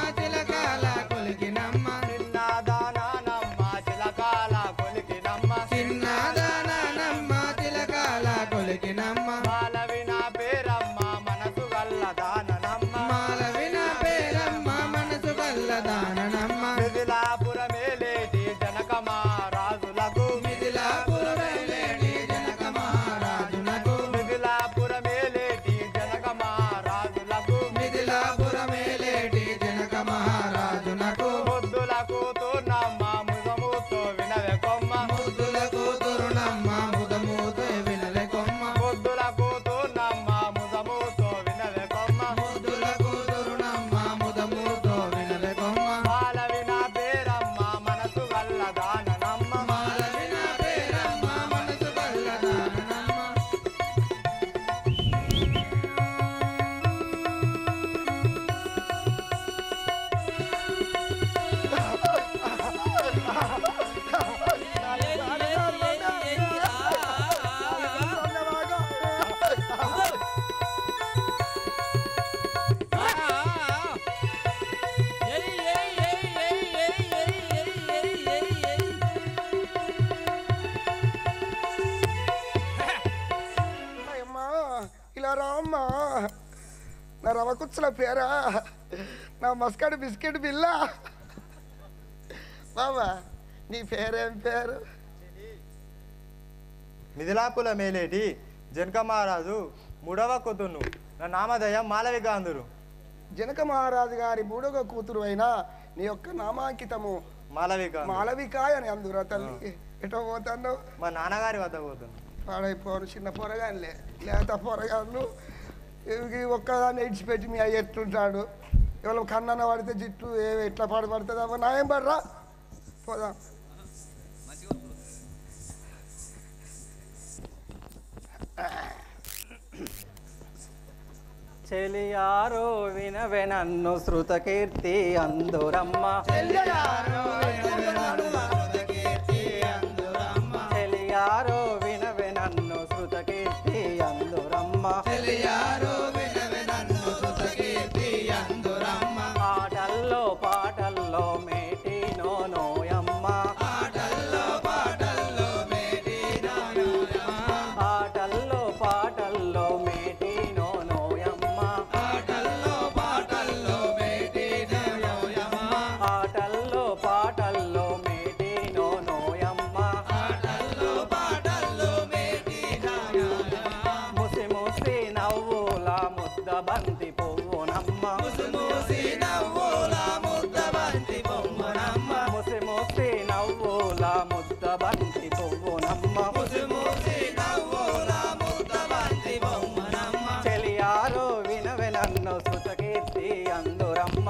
ఇలా రామ్మా నా రవకుచ్చుల పేరా నా మస్కడ్ బిస్కెట్ బిల్ల బాబా నీ పేరేం పేరు మిథిలాపుల మేలేటి జనక మహారాజు 3వ కూతురు నా నామధేయం మాలవిక అందురు జనక మహారాజు గారి 3వ కూతురు అయినా నీ యొక్క నామాంకితము మాలవిక అని అందురా తల్లి ఎటో పోతాను మా నాన్నగారి వద్ద పోతాను పాడైపోను చిన్న పొరగానిలే లేత పొరగాను ఒక్కదాన్ని ఇడిచిపెట్టి మీ అయ్య ఎట్లుంటాడు ఎవరు కన్నన్న పడితే జిట్టు ఎట్లా పడుతుంది అమ్మ నా ఏం పడరా పోదాం చెలియారో వినవే నన్ను శృత కీర్తి అందురమ్మ చెలియారో వినవే నన్ను శృత కీర్తి అందురమ్మ ఆటల్లో పాటల్లో మేటి నోయమ్మ ఆటల్లో పాటల్లో మేటి బంతి పువ్వునమ్మ ముసి ముసి నవ్వుల ముద్ద బంతి పువ్వునమ్మ చెలియారో వినవే నన్ను శృత కీర్తి అందురమ్మ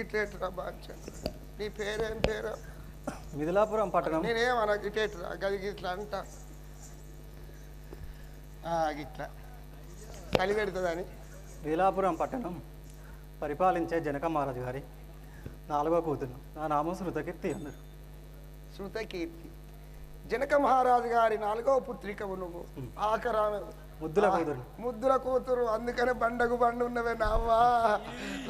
ఇట్లేట్రా బాగా నీ పేరేం పేరు మిథిలాపురం పట్టణం నేనేమన్నా ఇటేట్రా గది ఇట్లా అంట ఇట్లా చలి పెడుతుందని మిథిలాపురం పట్టణం పరిపాలించే జనక మహారాజు గారి 4వ కూతురు నా నామం శృతకీర్తి అందరు శృతకీర్తి జనక మహారాజు గారి 4వ పుత్రికవు నువ్వు ఆఖరా ముద్దుల కూతురు అందుకనే బండకు బండు ఉన్నవే నావా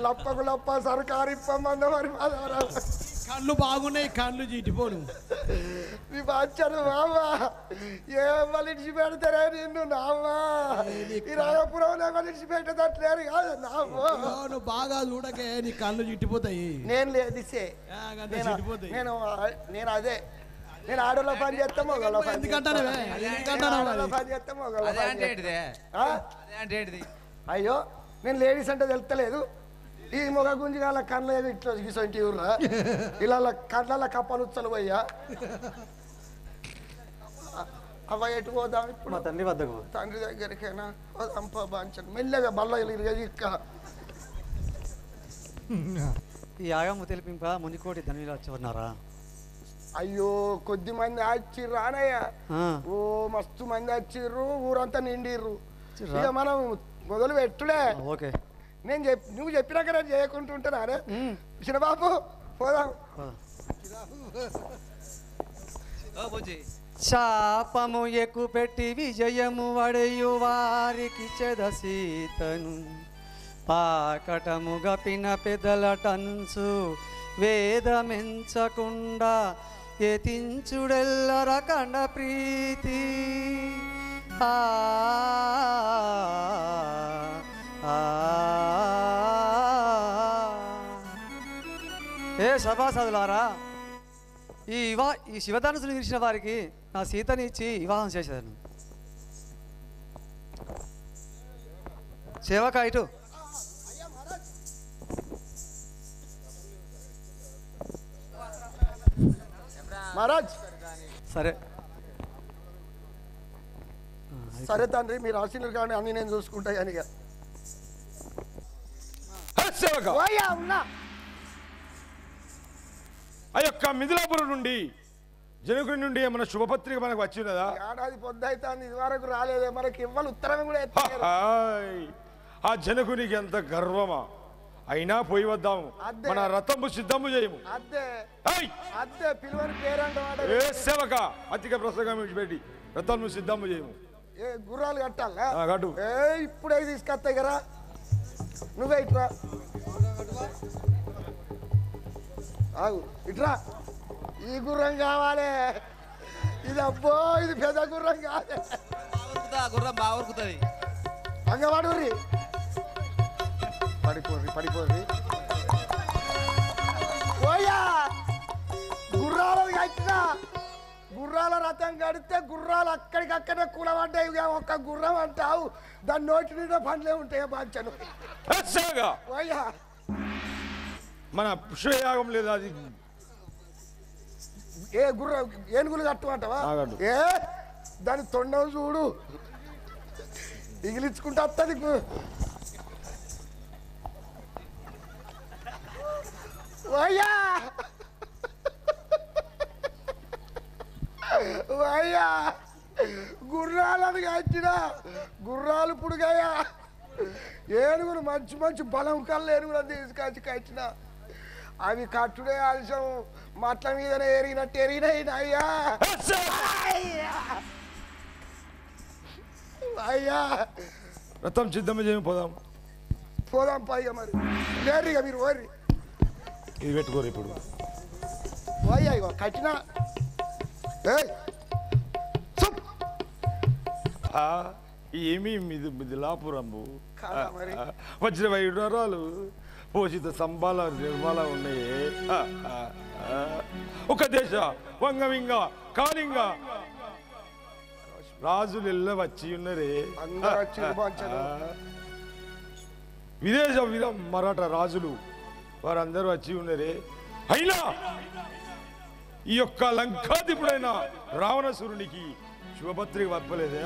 లప్పకు లప్ప సర్కారిప్పమంద మరి కళ్ళు బాగున్నాయి కళ్ళు చీటిపోను నీ బాచ్చారు బావా ఏమలిడిచి పెడతారే నిన్ను నావా ఈ రాయపురంలో ఎవరిడిచి పెట్టదట్లేరు కాదు నావా నువ్వు బాగా చూడకే నీ కళ్ళు చిట్టిపోతాయి నేను లేదిసే నేను అదే నేను ఆడోళ్ళ పని చేస్తా మొగల పని చేస్తా మొగల అయ్యో నేను లేడీస్ అంటే తెలుస్తలేదు ఈ మొగ గుంజిగాల కళ్ళ ఇట్లా గిసంటి ఊర్రా ఇలా కళ్ళ కప్పలుచ్చలు పోయ్యా అవ ఎటు పోదాం ఇప్పుడు తండ్రి వద్దకు తండ్రి దగ్గరికైనా పోదాంప బాంచను మెల్లగా బల్ల ఇక్క ఈ యాగము తెలిపింప మునికోటి ధనిలో వచ్చి ఉన్నారా అయ్యో కొద్ది మంది వచ్చిర్రు రానయ్య ఓ మస్తు మంది వచ్చిర్రు ఊరంతా నిండిర్రు ఇక మనం మొదలు పెట్టుడే ఓకే నేను నువ్వు చెప్పినాక నేను చేయకుంటుంటానే చిన్నబాబు పోదాం శాపము ఎక్కు పెట్టి విజయము వడయు వారికి చెద సీతను పాకటము గపిన పెదలటన్సు వేదమెంచకుండా యతించుడెల్లర కండ ప్రీతి ఏ సభాసదులారా ఈ శివధనుసును విరిచిన వారికి నా సీతని ఇచ్చి వివాహం చేసేదాను సేవక ఇటు మహారాజ్ సరే సరే తండ్రి మీరు ఆశీర్లు కానీ అన్ని నేను చూసుకుంటా కానీ ఆ యొక్క మిథిలాపురం నుండి జనకుడి నుండి ఏమన్నా శుభపత్రిక మనకు వచ్చినదా? ఏడాది పొద్దుైతుంది ఇది వరకు రాలేదే, మనకి ఇవ్వాలి ఉత్తరం కూడా ఆ జనకునికి ఎంత గర్వమా! అయినా పోయి వద్దాము, మన రథము సిద్ధము చేయము. అద్దే పిలువని పేరంటే ఏ సేవక అతిక ప్రసంగం విడిచిపెట్టి రథము సిద్ధము చేయము. ఏ గుర్రాలు కట్టాలా? కట్టు. ఇప్పుడే తీసుకొస్తాయి కదా, నువ్వే ఇట్రా ఇట్రా. ఈ గుర్రం కావాలి, ఇది అబ్బో ఇది పెద్ద గుర్రం కాదు. గుర్రం బాగా ఉరుకుతుంది. అంగవాడూరి పడిపోర్రి ఓయా గుర్రాలు కట్టినా, గుర్రాల రథం కడితే గుర్రాలు అక్కడికక్కడే కూలబడ్డాయి. ఒక్క గుర్రం అంటావు, దాని నోటి మీద పండ్లే ఉంటాయి బాంచను. ఓయ్యా మన పుష్పయాగం లేదా అది? ఏ గుర్రం ఏనుగులు కట్టమంటావా? ఏ దాని తొండం చూడు, ఇగిలించుకుంటా వస్తుంది. వయ్యా వయ్యా గుర్రాలను కాచిన గుర్రాలు పుడుగాయా, ఏనుగులు మంచి మంచి బలం కల్లా ఏనుగులను తీసుకొచ్చి కట్టిన. అవి కట్టుడే ఆలస్యం, మట్ల మీదనే ఎరిగినట్టు ఎరిగినాయి అయ్యా. అయ్యా రథం సిద్ధం చేయము, పోదాం పోదాం పైగా. మరి లేరుగా మీరు ఓరి ఇది పెట్టుకోరు ఇప్పుడు. పోయా ఇగో కట్టినా ఏమి మిథిలాపురము వజ్ర వైడూరాలు పోషిత సంబాల నిర్మాల ఉన్నాయి. ఒక దేశ వంగవింగ కాళింగ రాజులు వచ్చి ఉన్నరే, విదేశ మరాఠా రాజులు వారందరూ వచ్చి ఉన్నరే. అయినా ఈ యొక్క లంకాధిపుడైన రావణసురునికి శుభపత్రిక పంపలేదే,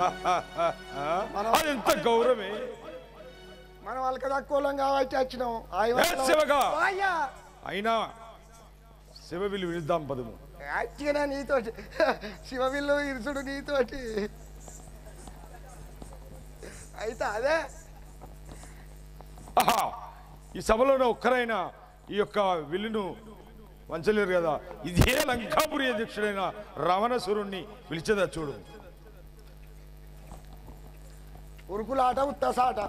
అదెంత గౌరవమే. మన వాళ్ళకి తక్కువలం కాబట్టి వచ్చినాం. అయినా శివవిల్లు విరుద్దాం పదము. యాక్చువల్గా నీతోటి శివవిల్లు ఇరుసుడు నీతోటి అయితే అదే. ఈ సభలోనే ఒక్కరైనా ఈ యొక్క విల్లును వంచలేరు కదా. ఇదే లంకాపురి అధ్యక్షుడైన రావణసురుణ్ణి పిలిచేదా చూడు. ఉరుకులాట ఉత్తసాట.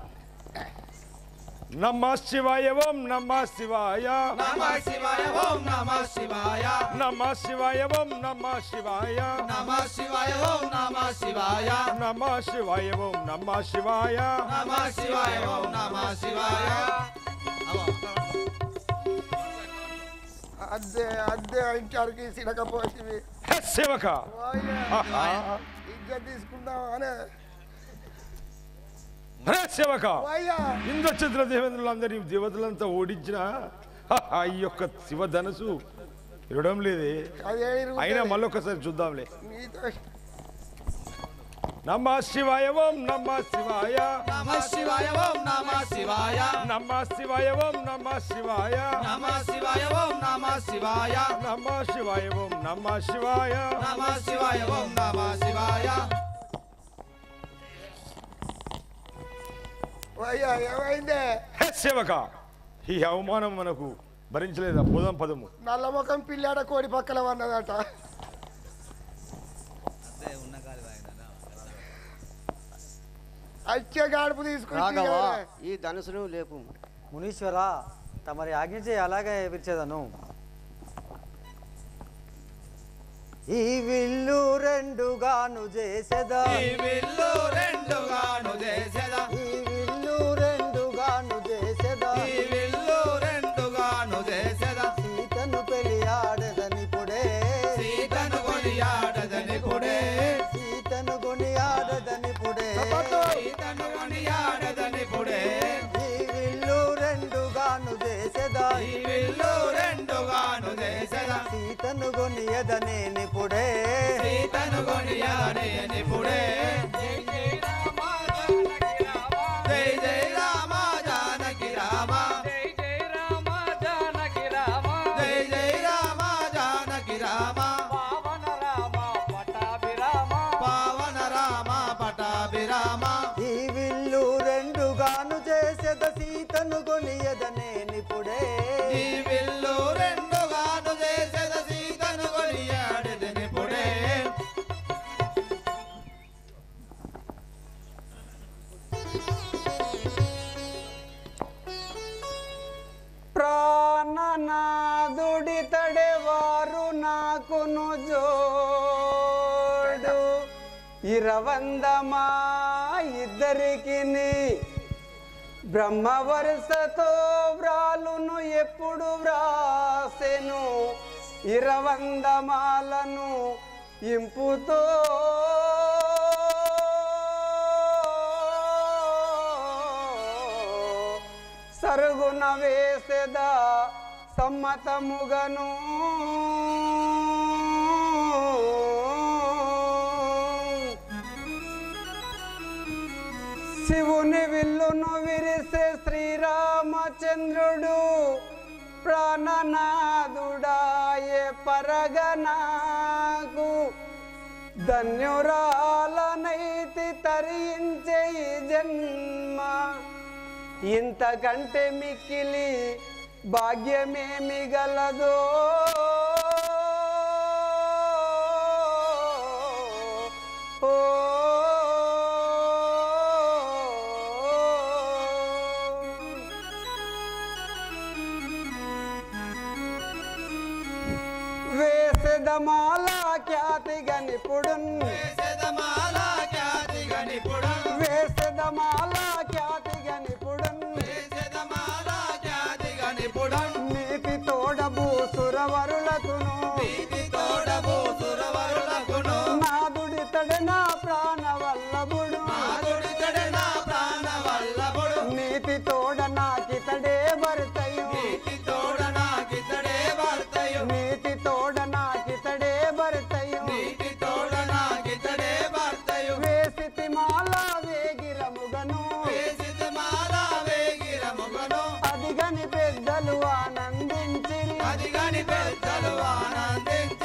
నమ శివాయ ఓం నమ శివాయ, నమ శివాయ ఓం నమ శివాయ, నమ శివాయ ఓం నమ శివాయ, నమ శివాయ ఓం నమ శివాయ, నమ శివాయ ఓం నమ శివాయ, నమ శివాయ ఓం నమ శివాయ. అద్దే అద్దే ఇంటికి సిడకపోతే సేవక ఇజ్జత్ తీసుకుందాం అనే సేవక. ఇంద్రచంద్ర దేవేంద్రులందరి దేవతలంతా ఓడించిన ఈ యొక్క శివధనసు ఇవ్వడం లేదే. అయినా మళ్ళొక్కసారి చూద్దాంలే. నమ శివాయ ఓం నమ శివాయ, నమ శివాయ ఓం నమ శివాయ, నమ శివాయ ఓం నమ శివాయ, నమ శివాయ ఓం నమ శివాయ, నమ శివాయ ఓం నమ శివాయ, నమ శివాయ ఓం నమ శివాయ. ఏమైందే సేవక? ఈ అవమానం మనకు భరించలేదా? పోదాం పదము. నల్ల ముఖం పిల్లాడ కోడి పక్కల ఉన్నదట. అచ్చగాడుపు తీసుకుంటా ఈ ధనుసును లేపు. మునీశ్వర తమరి ఆజ్ఞచే అలాగే విరిచేదను. ఈ విల్లు రెండుగాను చేసేదా, ఈ విల్లు రెండుగాను చేసేదా, ఈ విల్లు రెండుగాను చేసేదా, ఈ విల్లు రెండుగాను చేసేదా. సీతను పెళ్లి ఆడదనిపుడే, సీతను కొని ఆడదనిపుడే, సీతను కొని ఆడదనిపుడే, సీతను కొని ఆడదనిపుడే. ఈ విల్లు రెండుగాను చేసేదా, ఈ విల్లు రెండుగాను చేసేదా. సీతను కొనియదనే నిపుడే, సీతను కొనియదనే నిపుడే. జై జై రామ జానకి రామ, జై జై రామ జానకి రామ, జై జై రామ నాదుడితడే వారు నాకును జోడు ఇరవందమా ఇద్దరికి బ్రహ్మ వరుసతో వ్రాలును ఎప్పుడు వ్రాసెను ఇరవందమాలను ఇంపుతో సరుగున వేసెదా సమ్మతముగను శివుని విల్లును విరిసే శ్రీరామచంద్రుడు ప్రాణనాథుడాయే పరగనాకు ధన్యురాలనైతి తరించే ఈ జన్మ ఇంతకంటే మిక్కిలి భాగ్యమేమి గలదో వేసదమాల ఖ్యాతిగా నిపుడున్ వేసదమాల ఖ్యాతిగా నిపుడున్ వేసదమాల ఖ్యాతిగా నిపుడున్ వేసదమాల ఖ్యాతిగా నిపుడున్ నీతి తోడబు సురవరులకును నీతి తోడబు సురవరులకును నాదుడితడే నా ప్రాణవల్లభుడు నాదుడితడే నా ప్రాణవల్లభుడు నీతి తోడ నాకితడే భర్తయు నీతి తోడ నాకితడే భర్తయు నీతి తోడ నాకితడే భర్తయు నీతి తోడ నాకితడే భర్తయు వేసితి మాల వేగిరముగను వేసితి మాల వేగిరముగను అదిగని పెద్దలు ఆనందించిరి అదిగని పెద్దలు ఆనందించి